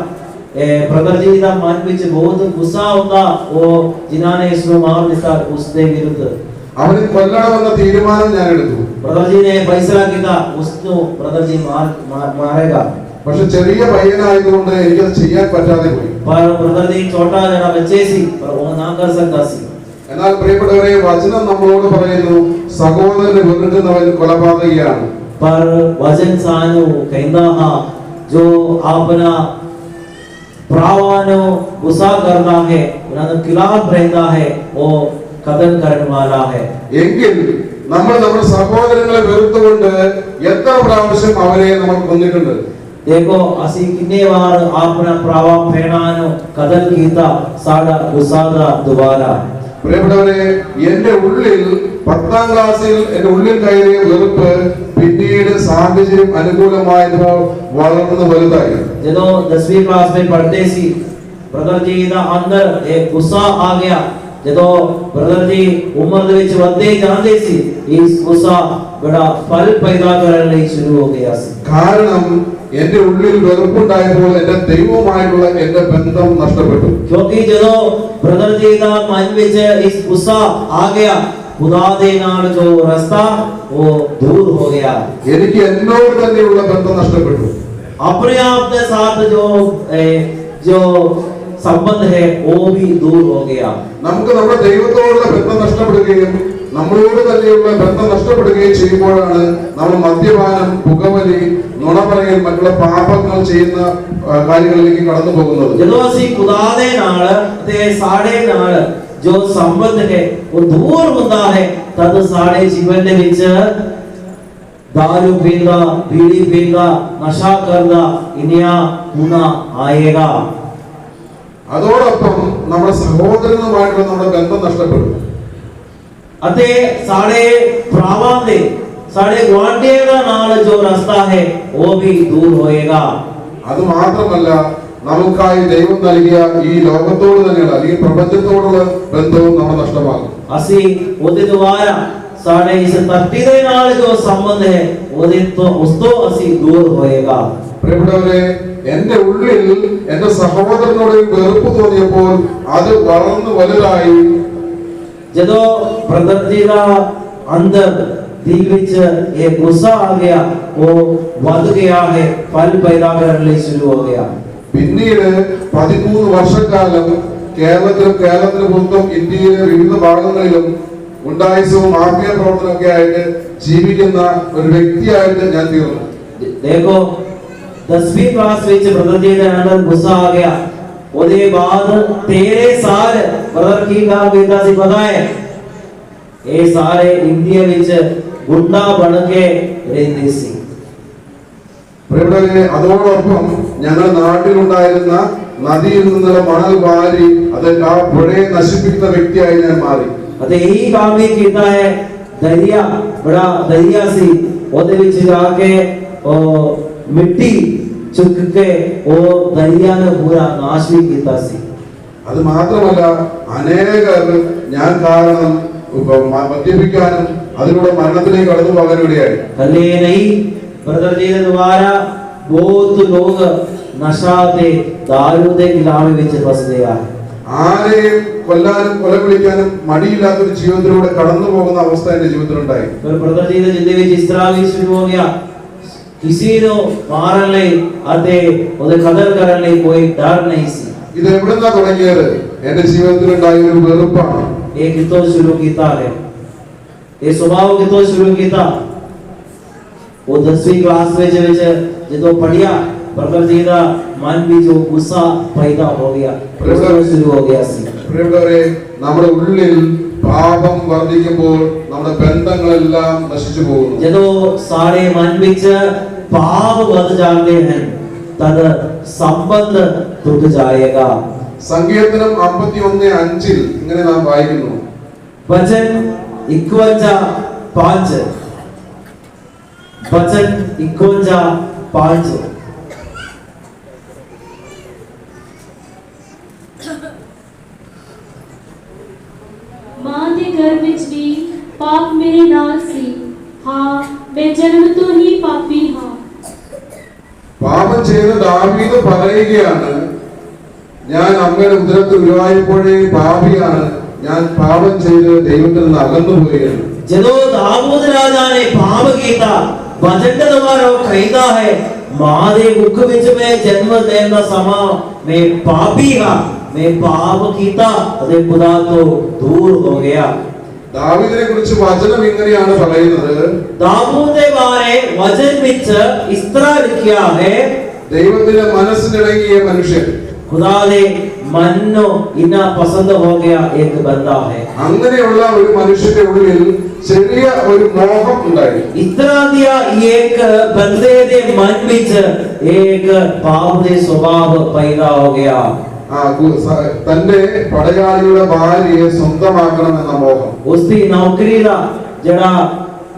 ब्रदर जी ਦਾ ਮਨ ਵਿੱਚ ਬਹੁਤ ਗੁੱਸਾ ਹੁੰਦਾ ਉਹ ਜਿਨ੍ਹਾਂ ਨੇ ਇਸ ਨੂੰ ਮਾਰ ਦਿੱਤਾ ਉਸ ਦੇ ਵਿਰੁੱਧ അവനെ കൊല്ലണമെന്ന തീരുമാനം ഞാൻ എടുത്തു. ब्रदर जी ने फैसला किया उसको ब्रदर जी मारेगा। പക്ഷെ ചെറിയ പയ്യനായതുകൊണ്ട് എനിക്കത് ചെയ്യാൻ പറ്റാതെ പോയി. पर ब्रदर जी छोटा जरा बच्चे सी पर वो ना कर सकता सी। എന്നാൽ പ്രിയപ്പെട്ടവരെ വചനം നമ്മളോട് പറയുന്നു സഹോദരനെ വെറുക്കുന്നവൻ കൊലപാതകിയാണ്. पर वचन सानू कहता हा जो अपना भरावानो गुस्सा करता है उनके खिलाफ रहता है वो कतल करने वाला है। എങ്കിൽ നമ്മൾ നമ്മുടെ സഹോദരങ്ങളെ വെറുത്തുകൊണ്ട് എത്ര പ്രാവശ്യം അവരെ നമ്മൾ കൊന്നിട്ടുണ്ട്. देखो असी कितने बार अपना भरावा भेणानो कतल कीता साडा गुस्सा दा दोबारा। പ്രിയപ്പെട്ടവരെ എന്റെ ഉള്ളിൽ 10ാം ക്ലാസ്സിൽ എന്റെ ഉള്ളിൽ കയറിയ വെറുപ്പ് പിന്നീട് സാഹചര്യം അനുകൂലമായപ്പോൾ വളർന്നു വലുതായി. ਜਦੋਂ 10वीं क्लास में पढ़ते सी ब्रदर जी ਦਾ अंदर एक गुस्सा आ गया। ਜਦੋਂ ब्रदर जी उम्र ਦੇ ਵਿੱਚ ਵਧਦੇ ਜਾਂਦੇ ਸੀ ਇਸ ਗੁੱਸਾ ਬੜਾ ਫਲ ਪੈਦਾ ਕਰਨ ਲਈ ਸ਼ੁਰੂ ਹੋ ਗਿਆ ਸੀ। കാരണം എന്റെ ഉള്ളിൽ വെറുപ്പുണ്ടായപ്പോൾ എന്റെ ദൈവവുമായിട്ടുള്ള എന്റെ ബന്ധം നഷ്ടപ്പെട്ടു. क्योंकि ਜਦੋਂ ब्रदर जी ਦਾ ਮਨ ਵਿੱਚ ਇਸ ਗੁੱਸਾ ਆ ਗਿਆ खुदा ਦੇ ਨਾਲ ਜੋ ਰਸਤਾ वो दूर हो गया। എനിക്ക് എന്നോട് തന്നെയുള്ള ബന്ധം നഷ്ടപ്പെട്ടു. अपने आप के साथ जो संबंध है वो भी दूर हो गया। നമുക്ക് നമ്മുടെ ദൈവത്തോടുള്ള ബന്ധം നഷ്ടപ്പെടുകയും നമ്മളോട് തന്നെയുള്ള ബന്ധം നഷ്ടപ്പെടുകയും ചെയ്യുമ്പോഴാണ് നമ്മൾ മദ്യപാനം, പുകവലി, നുണ പറയൽ, മറ്റുള്ള പാപങ്ങൾ ചെയ്യുന്ന കാര്യങ്ങളിലേക്ക് കടന്നു പോകുന്നത്. ਜਦੋਂ ਅਸੀਂ खुदा ਦੇ ਨਾਲ ਤੇ ਸਾਡੇ ਨਾਲ ਜੋ ਸੰਬੰਧ ਹੈ ਉਹ ਦੂਰ ਹੁੰਦਾ ਹੈ ਤਦ ਸਾਡੇ ਜੀਵਨ ਦੇ ਵਿੱਚ दारू पींदा, बीड़ी पींदा, नशा करदा इन्या होना आएगा। അതോടൊപ്പം നമ്മുടെ സഹോദരനുമായിട്ടുള്ള നമ്മുടെ ബന്ധം നഷ്ടപ്പെടും. ਅਤੇ ਸਾਡੇ ਭਰਾਵਾਂ ਦੇ ਸਾਡੇ ਗੁਆਂਢੀਆਂ ਦਾ ਨਾਲ ਜੋ ਰਸਤਾ ਹੈ ਉਹ ਵੀ ਦੂਰ ਹੋਏਗਾ। അത് മാത്രമല്ല നമുക്കായി ദൈവം നൽകിയ ഈ ലോകത്തോട് തന്നെയുള്ള അല്ലെങ്കിൽ പ്രപഞ്ചത്തോടുള്ള ബന്ധവും നമ്മൾ നഷ്ടമാകും. ਅਸੀਂ ਉਹਦੇ ਦੁਆਰਾ ਸਾਡੇ ਇਸ ਧਰਤੀ ਦੇ ਨਾਲ ਜੋ ਸੰਬੰਧ ਹੈ ਉਹਦੇ ਤੋਂ ਉਸ ਤੋਂ ਅਸੀਂ ਦੂਰ ਹੋਏਗਾ। പ്രിയപ്പെട്ടവരെ എന്റെ ഉള്ളിൽ എന്റെ സഹോദരനോട് വെറുപ്പ് തോന്നിയപ്പോൾ അത് വളർന്നു വലുതായി. ਜਦੋਂ ब्रदर जी ਦਾ ਅੰਦਰ ਦਿਲ ਵਿੱਚ ਇਹ ਗੁੱਸਾ ਆ ਗਿਆ ਉਹ ਵੱਧ ਗਿਆ ਹੈ ਫਲ ਪੈਦਾ ਕਰਨ ਲਈ ਸ਼ੁਰੂ ਹੋ ਗਿਆ। പിന്നീട് 13 വർഷക്കാലം കേരളത്തിന് പുറത്തും ഇന്ത്യയിലെ വിവിധ ഭാഗങ്ങളിലും ഉണ്ടായസവും ആത്മീയ പ്രവർത്തനമൊക്കെ ആയിട്ട് ജീവിക്കുന്ന ഒരു വ്യക്തിയായിട്ട് ഞാൻ തീർന്നു. देखो 10वीं क्लास ਵਿੱਚ ब्रदर जी ਦੇ ਅੰਦਰ ਗੁੱਸਾ ਆ ਗਿਆ। ਉਹਦੇ ਬਾਅਦ 13 ਸਾਲ ब्रदर ਕੀ ਕੰਮ ਕੀਤਾ ਸੀ ਪਤਾ ਹੈ? ਇਹ ਸਾਰੇ ਇੰਡੀਆ ਵਿੱਚ ਗੁੰਡਾ ਬਣ ਕੇ ਰਹਿੰਦੇ ਸੀ। പ്രിയപ്പെട്ടവരെ അതോടൊപ്പം ഞങ്ങളുടെ നാട്ടിലുണ്ടായിരുന്ന നദിയിൽ നിന്നുള്ള മണൽ വാരി അത് ആ പുഴയെ നശിപ്പിക്കുന്ന വ്യക്തിയായി ഞാൻ മാറി. ਅਤੇ ਇਹੀ ਕੰਮ ਵੀ ਕੀਤਾ ਹੈ। ਦਰਿਆ ਬੜਾ ਦਰਿਆ ਸੀ ਉਹਦੇ ਵਿੱਚ ਜਾ ਕੇ ਉਹ ਮਿੱਟੀ ਚੁੱਕ ਕੇ ਉਹ ਦਰਿਆ ਨੂੰ ਪੂਰਾ ਨਾਸ਼ ਵੀ ਕੀਤਾ ਸੀ। അത് മാത്രമല്ല അനേകർ ഞാൻ കാരണം മദ്യപിക്കാനും അതിലൂടെ മരണത്തിലേക്ക് കടന്നു പോകാനിടയായി. हले नहीं ब्रदर जी ਦੇ ਦੁਆਰਾ ਬਹੁਤ ਲੋਕ ਨਸ਼ਾ ਤੇ ਦਾਰੂ ਦੇ ਗਿਲਾਵੇ ਵਿੱਚ ਫਸਦੇ ਆ। ആരെയും കൊല്ലാനും കൊല വിളിക്കാനും മടിയില്ലാത്തൊരു ജീവിതത്തിലൂടെ കടന്നു പോകുന്ന അവസ്ഥ എന്റെ ജീവിതത്തിലുണ്ടായി. ਪਰ ब्रदर जी ਦੇ ਜ਼ਿੰਦਗੀ ਵਿੱਚ ਇਸ ਤਰ੍ਹਾਂ ਵੀ ਸ਼ੁਰੂ ਹੋ ਗਿਆ ਕਿਸੇ ਨੂੰ ਮਾਰਨ ਲਈ ਅਤੇ ਉਹਦੇ ਕਤਲ ਕਰਨ ਲਈ ਕੋਈ ਡਰ ਨਹੀਂ ਸੀ। ഇത് എവിടുന്നാ തുടങ്ങിയത്? എന്റെ ജീവിതത്തിൽ ഉണ്ടായ ഒരു വെറുപ്പാണ്. ਇਹ ਕਿਤੋਂ ਸ਼ੁਰੂ ਕੀਤਾ ਹੈ? ਇਹ ਸੁਭਾਅ ਕਿਤੋਂ ਸ਼ੁਰੂ ਕੀਤਾ? ਉਹ 10ਵੀਂ ਕਲਾਸ ਵਿੱਚ ਜਦੋਂ ਪੜਿਆ ਪ੍ਰਗਟ ਜੀ ਦਾ ਮਨ ਵਿੱਚ ਉਹ ਗੁੱਸਾ ਪੈਦਾ ਹੋ ਗਿਆ, ਸ਼ੁਰੂ ਹੋ ਗਿਆ ਸੀ। പ്രിയപ്പെട്ടവരെ, നമ്മുടെ ഉള്ളിൽ പാപം വർദ്ധിക്കുമ്പോൾ നമ്മുടെ ബന്ധങ്ങളെല്ലാം നശിച്ചു പോകുന്നു. ਜਦੋਂ ਸਾਡੇ ਮਨ ਵਿੱਚ ਪਾਪ ਵੱਧ ਜਾਂਦੇ ਹਨ ਤਦ ਸੰਬੰਧ ਟੁੱਟ ਜਾਏਗਾ। സങ്കീർത്തനം 51:5 ഇങ്ങനെ നാം വായിക്കുന്നു. वचन 51:5 वचन 51:5 ਮਾਂ ਦੇ ਗਰਭ ਵਿੱਚ ਵੀ ਪਾਪ ਮੇਰੇ ਨਾਲ ਸੀ, ਹਾਂ ਮੈਂ ਜਨਮ ਤੋਂ ਹੀ ਪਾਪੀ ਹਾਂ। പാപം ചെയ്ത ദാവീദ് പറയുകയാണ്, ഞാൻ അമ്മയുടെ ഉദരത്തിൽ ഉരുവായപ്പോഴേ പാപിയാണ്, ഞാൻ പാപം ചെയ്ത് ദൈവത്തിൽ നിന്ന് അകന്നുപോയാണ്. ਜਦੋਂ ਦਾਊਦ ਰਾਜਾ ਨੇ ਪਾਪ ਕੀਤਾ, ਵਚਨ ਦੇ ਦੁਆਰਾ ਉਹ ਕਹਿੰਦਾ ਹੈ, ਮਾਂ ਦੇ ਕੁੱਖ ਵਿੱਚ ਮੈਂ ਜਨਮ ਲੈਣ ਦਾ ਸਮਾਂ ਮੈਂ ਪਾਪੀ ਹਾਂ, मैं पाप कीता अदे खुदा तो दूर हो गया। ദാവീദിനെ കുറിച്ച് വചനം ഇങ്ങനെയാണ് പറയുന്നത്, ദാവൂദിന്റെ ബാരെ വചൻ വിച്ച് इस तरह लिखा है, ദൈവത്തിന്റെ മനസ്സിനിണങ്ങിയ മനുഷ്യൻ, खुदा दे मन नो इना पसंद हो गया एक बंदा है। അങ്ങനെയുള്ള ഒരു മനുഷ്യന്റെ ഉള്ളിൽ ചെറിയ ഒരു മോഹം ഉണ്ടായി। इस तरह दिया एक बंदे दे मन विच एक पाप दे स्वभाव पैदा हो गया। തന്റെ പടയാളിയുടെ ഭാര്യയെ സ്വന്തമാക്കണമെന്ന മോഹം। उसकी नौकरी दा जड़ा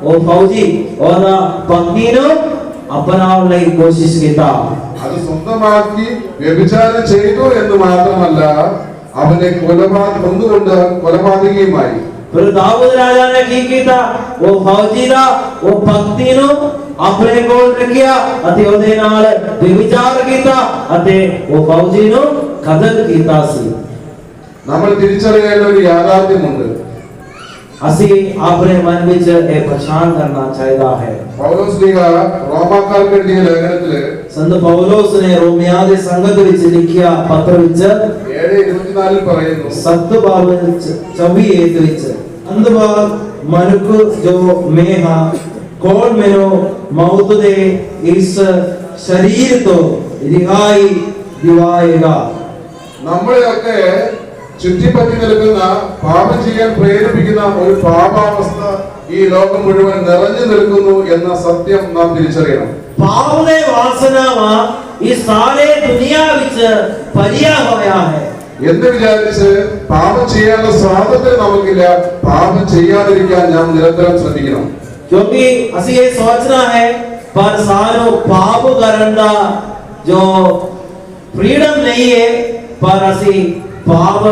ओ फौजी ओदा पत्नी नो अपनाने की कोशिश कीता। അത് സ്വന്തമാക്കി വ്യഭിചാരം ചെയ്തു എന്ന് മാത്രമല്ല, അവനെ കൊന്നുകൊണ്ട് കൊലപാതകയുമായി। फिर दाऊद राजा ने की कीता, वो फौजी दा वो पत्नी नो अपने कोल रखिया अते ओदे नाल व्यभिचार कीता अते वो फौजी नो कत्ल कीता सी। നമ്മൾ തിരിച്ചറിയേണ്ട ഒരു യാഥാർത്ഥ്യമുണ്ട്, ਅਸੀਂ ਆਪਣੇ मन विच ए पहचान करना चाहिदा है। പൗലോസ് ലീഗ റോമാക്കാർക്ക് എഴുതിയ ലേഖനത്തില് संत पौलुस ने रोमिया दे संगत विच लिखिया पत्र विच 7:24 പറയുന്നു, सत्य बावन 24 विच अंधवा मनुख जो मैं हां, कौन मैनो मौत दे इस शरीर तो रिहाई दिवाएगा। നമ്മളെയൊക്കെ ചുറ്റിപ്പറ്റി നിൽക്കുന്ന പാപം ചെയ്യാൻ പ്രേരിപ്പിക്കുന്ന ഒരു പാപാവസ്ഥ ഈ ലോകം മുഴുവൻ നിറഞ്ഞു നിൽക്കുന്നു എന്ന സത്യം നാം തിരിച്ചറിയണം। पाप दे वासनावा इस सारे दुनिया विच भरिया होया है। എന്ന് വിചാരിച്ച് പാപം ചെയ്യാനുള്ള സ്വാതന്ത്ര്യം നമുക്കില്ല, പാപം ചെയ്യാതിരിക്കാൻ നാം നിരന്തരം ശ്രമിക്കണം। क्योंकि ਅਸੀਂ ਇਹ सोचना है पर सारो पाप करन दा जो फ्रीडम नहीं है, पर ਅਸੀਂ पाप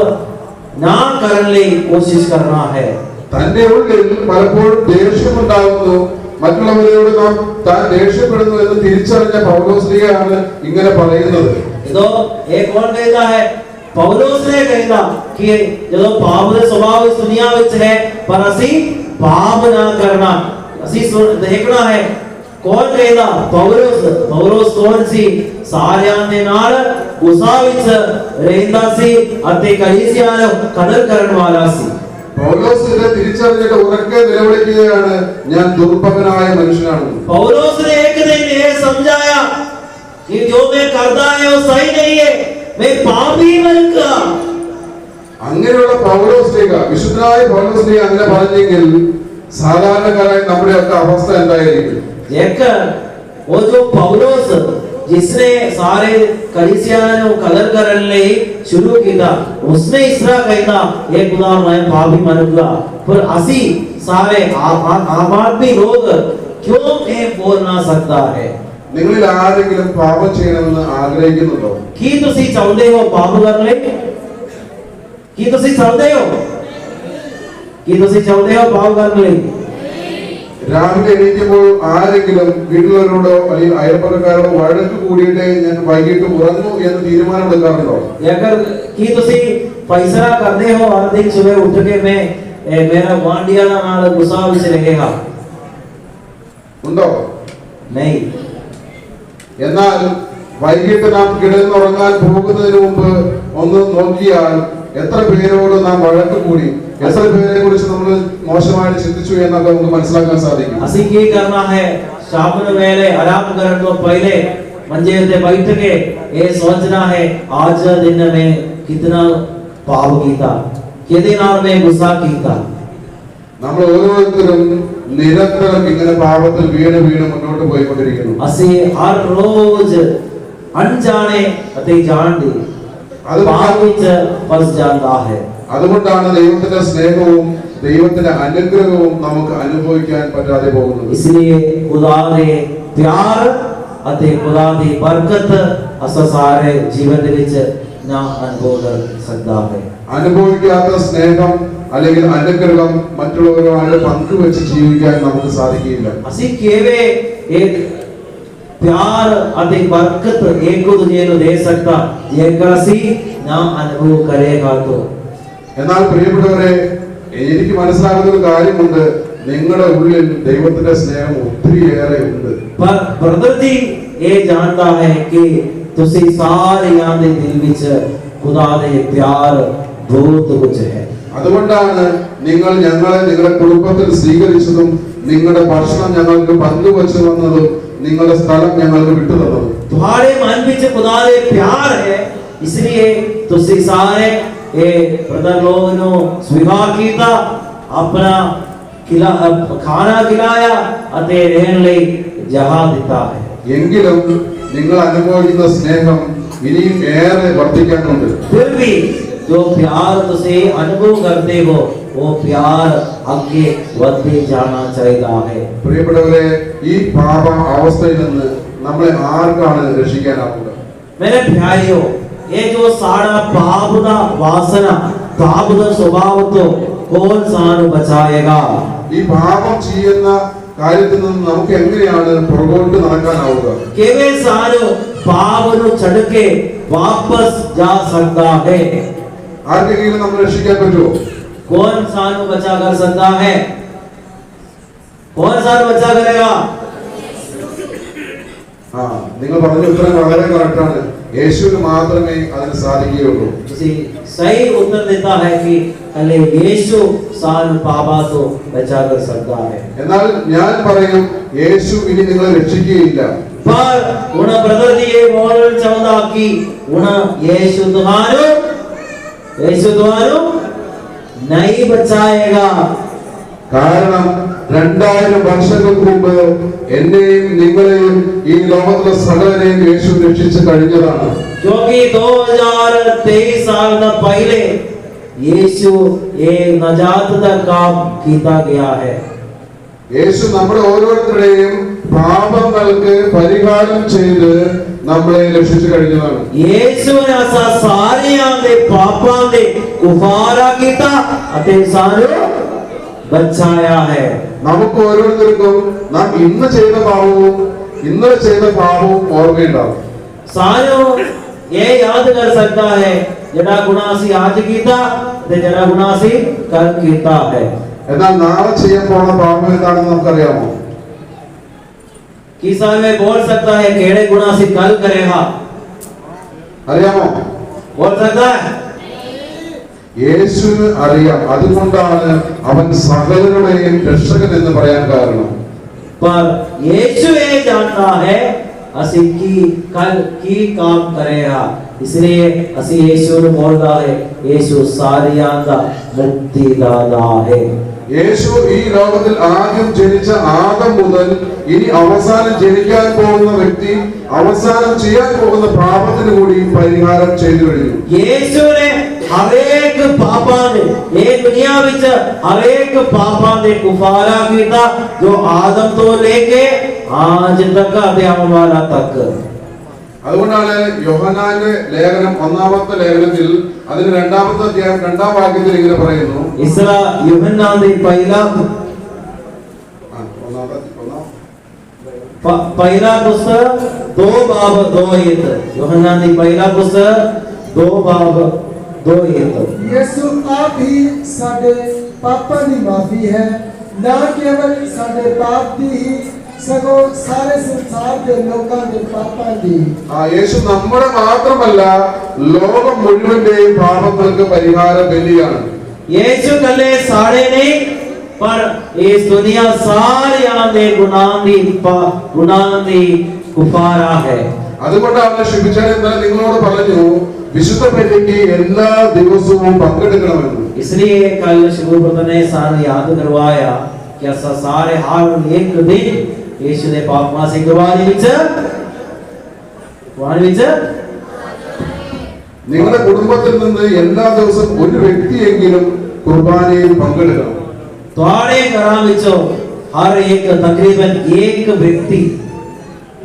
ना करने ਲਈ कोशिश करना है। തന്റെ ഉള്ളിൽ പലപ്പോഴും ദേഷ്യമുണ്ടാകുന്നു, മറ്റുള്ളവരോട് നാം താൻ ദേഷ്യപ്പെടുന്നു എന്ന് തിരിച്ചറിഞ്ഞ പൗലോസ് ലീഗയാണ് ഇങ്ങനെ പറയുന്നത്। तो एक और कहता है, पौलुस ने कहता कि जो पाप दे स्वभाव इस दुनिया विच है, पर ਅਸੀਂ पाप ना करना ਅਸੀਂ देखना है। कौन कहता? पौलुस कौन सी सारियां दे नाल गुस्सा विच रहंदा सी अते कलीसिया नु कदर करन वाला सी। പൗലോസ് ഇത് തിരിച്ചറിഞ്ഞിട്ട് ഉറക്കെ നിലവിളിക്കുകയാണ്, ഞാൻ ദുർഭകനായ മനുഷ്യനാണ്। पौलुस ने एक दिन ये समझाया कि जो मैं करता है वो सही नहीं है, मैं पापी मनुष्य। അങ്ങനെയുള്ള പൗലോസ് ലീഗ, വിശുദ്ധനായ പൗലോസ് ലീഗ അങ്ങനെ പറഞ്ഞെങ്കിൽ സാധാരണക്കാരായ നമ്മുടെയൊക്കെ അവസ്ഥ എന്തായിരിക്കും? देखकर वो जो पौलुस जिसने सारे कलीसिया को कदर करने शुरू किया, उसने इस तरह कहता, ये खुदा मैं पापी मनुष्य, पर असी सारे आम आदमी लोग क्यों ये बोल ना सकता है? നിങ്ങളിൽ ആരെങ്കിലും പാപം ചെയ്യണമെന്ന് ആഗ്രഹിക്കുന്നുണ്ടോ? की तुसी चाहते हो पाप करने? की तुसी चाहते हो? की तुसी चाहते हो पाप करने? രാവിലെ എണീക്കുമ്പോൾ ആരെങ്കിലും വീട്ടിലുള്ളവരോടോ അല്ലെങ്കിൽ അയൽപ്പക്കക്കാരോടോ വഴക്ക് കൂടിയിട്ട് ഞാൻ വൈകിട്ട് ഉറങ്ങൂ എന്ന് തീരുമാനമെടുക്കാറുണ്ടോ? अगर की तुसी फैसला करते हो हर दिन सुबह उठ के मैं मेरा वांडिया नाल गुस्सा विच रहेगा? ഉണ്ടോ? नहीं। എന്നാൽ വൈകിട്ട് നാം കിടന്നുറങ്ങാൻ പോകുന്നതിന് മുമ്പ് ഒന്ന് നോക്കിയാൽ എത്ര പേരോട് നാം വഴക്ക് കൂടി, എത്ര പേരെ കുറിച്ച് നമ്മൾ മോശമായിട്ട് ചിന്തിച്ചു എന്നൊക്കെ നമുക്ക് മനസ്സിലാക്കാൻ സാധിക്കും. ਅਸੀਂ ਕੀ ਕਰਨਾ ਹੈ? ਸ਼ਾਮ ਨੂੰ ਵੇਲੇ ਆਰਾਮ ਕਰਨ ਤੋਂ ਪਹਿਲੇ ਮੰਜੇ ਉੱਤੇ ਬੈਠ ਕੇ ਇਹ ਸੋਚਣਾ ਹੈ ਅੱਜ ਦਾ ਦਿਨ ਮੈਂ ਕਿੰਨਾ ਪਾਪ ਕੀਤਾ, ਕਿਹਦੇ ਨਾਲ ਮੈਂ ਗੁੱਸਾ ਕੀਤਾ. നമ്മൾ ഓരോരുത്തരും നിരന്തരം ഇങ്ങനെ പാപത്തിൽ വീണ് മുന്നോട്ട് പോയിക്കൊണ്ടിരിക്കുന്നു. ਅਸੀਂ ਹਰ ਰੋਜ਼ ਅਣਜਾਣੇ ਅਤੇ ਜਾਣਦੇ പാപ ਵਿੱਚ ਫਸ ਜਾਂਦਾ ਹੈ. അതുകൊണ്ടാണ് ദൈവത്തിന്റെ സ്നേഹവും ദൈവത്തിന്റെ അനുഗ്രഹവും നമുക്ക് അനുഭവിക്കാൻ പറ്റാതെ പോകുന്നത്. इसलिए खुदा ਦੇ ਪਿਆਰ ਅਤੇ खुदा ਦੀ ਬਰਕਤ ਅਸਾਂ ਸਾਰੇ ਜੀਵਨ ਦੇ ਵਿੱਚ ਨਾ ਅਨੁਭਵ ਕਰ ਸਕਦਾ ਹੈ. അനുഭവിക്കാത്ത സ്നേഹം അല്ലെങ്കിൽ അനുഗ്രഹം മറ്റുള്ളവരുമായിട്ട് പങ്കുവെച്ച് ജീവിക്കാൻ നമുക്ക് സാധിക്കില്ല. ਅਸੀਂ ਕਿਵੇਂ ਇੱਕ ਪਿਆਰ ਅਤੇ ਬਰਕਤ ਇੱਕ ਦੂਜੇ ਨੂੰ ਦੇ ਸਕਦਾ ਜੇਕਰ ਅਸੀਂ ਨਾ ਅਨੁਭਵ ਕਰੇਗਾ तो. എന്നാൽ പ്രിയപ്പെട്ടവരെ, എനിക്ക് മനസ്സിലാകുന്ന ഒരു കാര്യമുണ്ട്, നിങ്ങളുടെ ഉള്ളിൽ ദൈവത്തിന്റെ സ്നേഹം ഒത്തിരിയേറെ ഉണ്ട്. पर ब्रदर जी ਇਹ ਜਾਣਦਾ ਹੈ ਕਿ ਤੁਸੀਂ ਸਾਰਿਆਂ ਦੇ ਦਿਲ ਵਿੱਚ ਖੁਦਾ ਦੇ ਪਿਆਰ ਬਹੁਤ ਕੁਝ ਹੈ. അതുകൊണ്ടാണ് ഞങ്ങളെ നിങ്ങളുടെ കുടുംബത്തിൽ സ്വീകരിച്ചതും നിങ്ങളുടെ ഭക്ഷണം ഞങ്ങൾക്ക് പങ്കുവച്ചു തന്നതും നിങ്ങളുടെ സ്ഥലം ഞങ്ങൾക്ക് വിട്ടു തന്നതും. ਤੁਹਾਡੇ ਮਨ ਵਿੱਚ ਖੁਦਾ ਦੇ ਪਿਆਰ ਹੈ, इसलिए ਤੁਸੀਂ ਸਾਰੇ ਇਹ ਬ੍ਰਦਰ ਲੋਗ ਨੂੰ ਸਵੀਕਾਰ ਕੀਤਾ, ਆਪਣਾ ਖਾਣਾ ਖਿਲਾਇਆ ਅਤੇ ਰਹਿਣ ਲਈ ਜਗ੍ਹਾ ਦਿੱਤਾ ਹੈ. എങ്കിലും നിങ്ങൾ അനുഭവിക്കുന്ന സ്നേഹം ഇനിയും ഏറെ വർദ്ധിക്കാനുണ്ട്. फिर भी जो प्यार तुसे अनुभव करते हो वो प्यार आगे बढ़ते जाना चाहिए. പ്രിയപ്പെട്ടവരെ, ഈ പാപ അവസ്ഥയിൽ നിന്ന് നമ്മളെ ആർക്കാണ് രക്ഷിക്കാനാവുക? मेरे प्यारियों, ये जो सारा पाप दा वासना, पाप दा स्वभाव तो कौन सानु बचाएगा? ഈ പാപം ചെയ്യുന്ന കാര്യത്തിൽ നിന്ന് നമുക്ക് എങ്ങനെയാണ് പുറകോട്ട് നടക്കാനാവുക? केवे सानु पाप नु छड़ के वापस जा सकता है? ആർക്കെങ്കിലും നമ്മൾ രക്ഷിക്കാൻ പറ്റുമോ? कौन सानु बचा कर सकता है? कौन सानु बचा करेगा? നിങ്ങൾ പറഞ്ഞ ഉത്തരം വളരെ കറക്റ്റാണ്. യേശുവിന് മാത്രമേ അതിന് സാധിക്കുകയുള്ളൂ. सही उत्तर देता है कि अले यीशु सानु पापा तो बचा कर सकता है. എന്നാൽ ഞാൻ പറയും, യേശു ഇനി നിങ്ങളെ രക്ഷിക്കുകയില്ല. पर उन ब्रदर जी ये बोल चाहता कि उन यीशु तुम्हारो नहीं बचाएगा. കാരണം 2000 വർഷങ്ങൾക്ക് മുമ്പ് എന്നെയും നിങ്ങളെയും ഈ ലോകത്തിലെ സകലരെയും യേശു രക്ഷിച്ചു കഴിഞ്ഞതാണ്. क्योंकि 2023 साल पहले यीशु ये नजात का काम किया गया है. യേശു നമ്മുടെ ഓരോരുത്തരുടെയും പാപങ്ങൾക്ക് പരിഹാരം ചെയ്ത് നമ്മളെ രക്ഷിച്ചു കഴിഞ്ഞതാണ്. यीशु ने असा सारियां दे पापां दे कुफारा कीता अते सारे बचाया है. നമുക്ക് ഓരോരുത്തർക്കും നാം ഇന്ന് ചെയ്ത പാപവും ഇന്നലെ ചെയ്ത പാപവും ഓർമ്മയുണ്ടാവും. सारो ये याद कर सकता है जड़ा गुनाह सी आज कीता ते जड़ा गुनाह सी कल कीता है. എന്നാൽ നാളെ ചെയ്യാൻ പോകുന്ന പാപം എന്താണെന്ന് നമുക്കറിയാമോ? किसा में बोल सकता है केड़े गुनाह सी कल करेगा? അറിയാമോ? बोल सकता है? യേശുവിന് അറിയാം. അതുകൊണ്ടാണ് അവൻ സകലരുടെയും രക്ഷകൻ എന്ന് പറയാൻ കാരണം. पर यीशु ये जानता है असी की कल की काम करेगा, इसलिए असी यीशु ने बोलता है यीशु सारियां दा मुक्तिदाता है. യേശു ഈ ലോകത്തിൽ ആദ്യം ജനിച്ച ആദം മുതൽ ഇനി അവസാനം ജനിക്കാൻ പോകുന്ന വ്യക്തി അവസാനം ചെയ്യാൻ പോകുന്ന പാപത്തിന് കൂടി പരിഹാരം ചെയ്തു കഴിഞ്ഞു. यीशु ने हरेक पापा ने ये दुनिया विच हरेक पापा ने कुफारा कीता जो आदम तो लेके आज तक आते आने वाला तक. അതുകൊണ്ടാണ് യോഹന്നാന്റെ ലേഖനം 1-ാമത്തെ ലേഖനത്തിൽ അതിന് 2-ാമത്തെ അധ്യായം 2-ാം വാക്യത്തിൽ ഇങ്ങനെ പറയുന്നു. इसरा यूहन्ना दे पहला पुस्तक 2 बाब 2 आयत. यूहन्ना दी पहला पुस्तक 2 बाब 2 आयत. यीशु आप ही साडे पापां दी माफी है, ना केवल साडे पाप दी ही सगों सारे संसार के लोगों के पापां दी യേശു നമ്മുടെ മാത്രമല്ല ലോകം മുഴുവന്റെയും പാപങ്ങൾക്ക് പരിഹാര ബലിയാണ്. यीशु कल्ले साड़े नहीं पर इस दुनिया सारी आंधे गुनाह दी कुफारा है. അതുകൊണ്ടാണ് ശിബിച്ചാൻ എന്നാൽ നിങ്ങളോട് പറഞ്ഞു വിശുദ്ധ ബലിക്ക് എല്ലാ ദിവസവും പങ്കെടുക്കണമെന്ന്. इसलिए कल शिबू ब्रदर ने सारा याद करवाया कि ऐसा सारे हर एक दिन यीशु ने पाप माफी करवाने विच നിങ്ങളുടെ കുടുംബത്തിൽ നിന്ന് എല്ലാ ദിവസവും ഒരു വ്യക്തിയെങ്കിലും കുർബാനയിൽ പങ്കെടുക്കണം. तुम्हारे घरां विचों हर एक तकरीबन एक व्यक्ति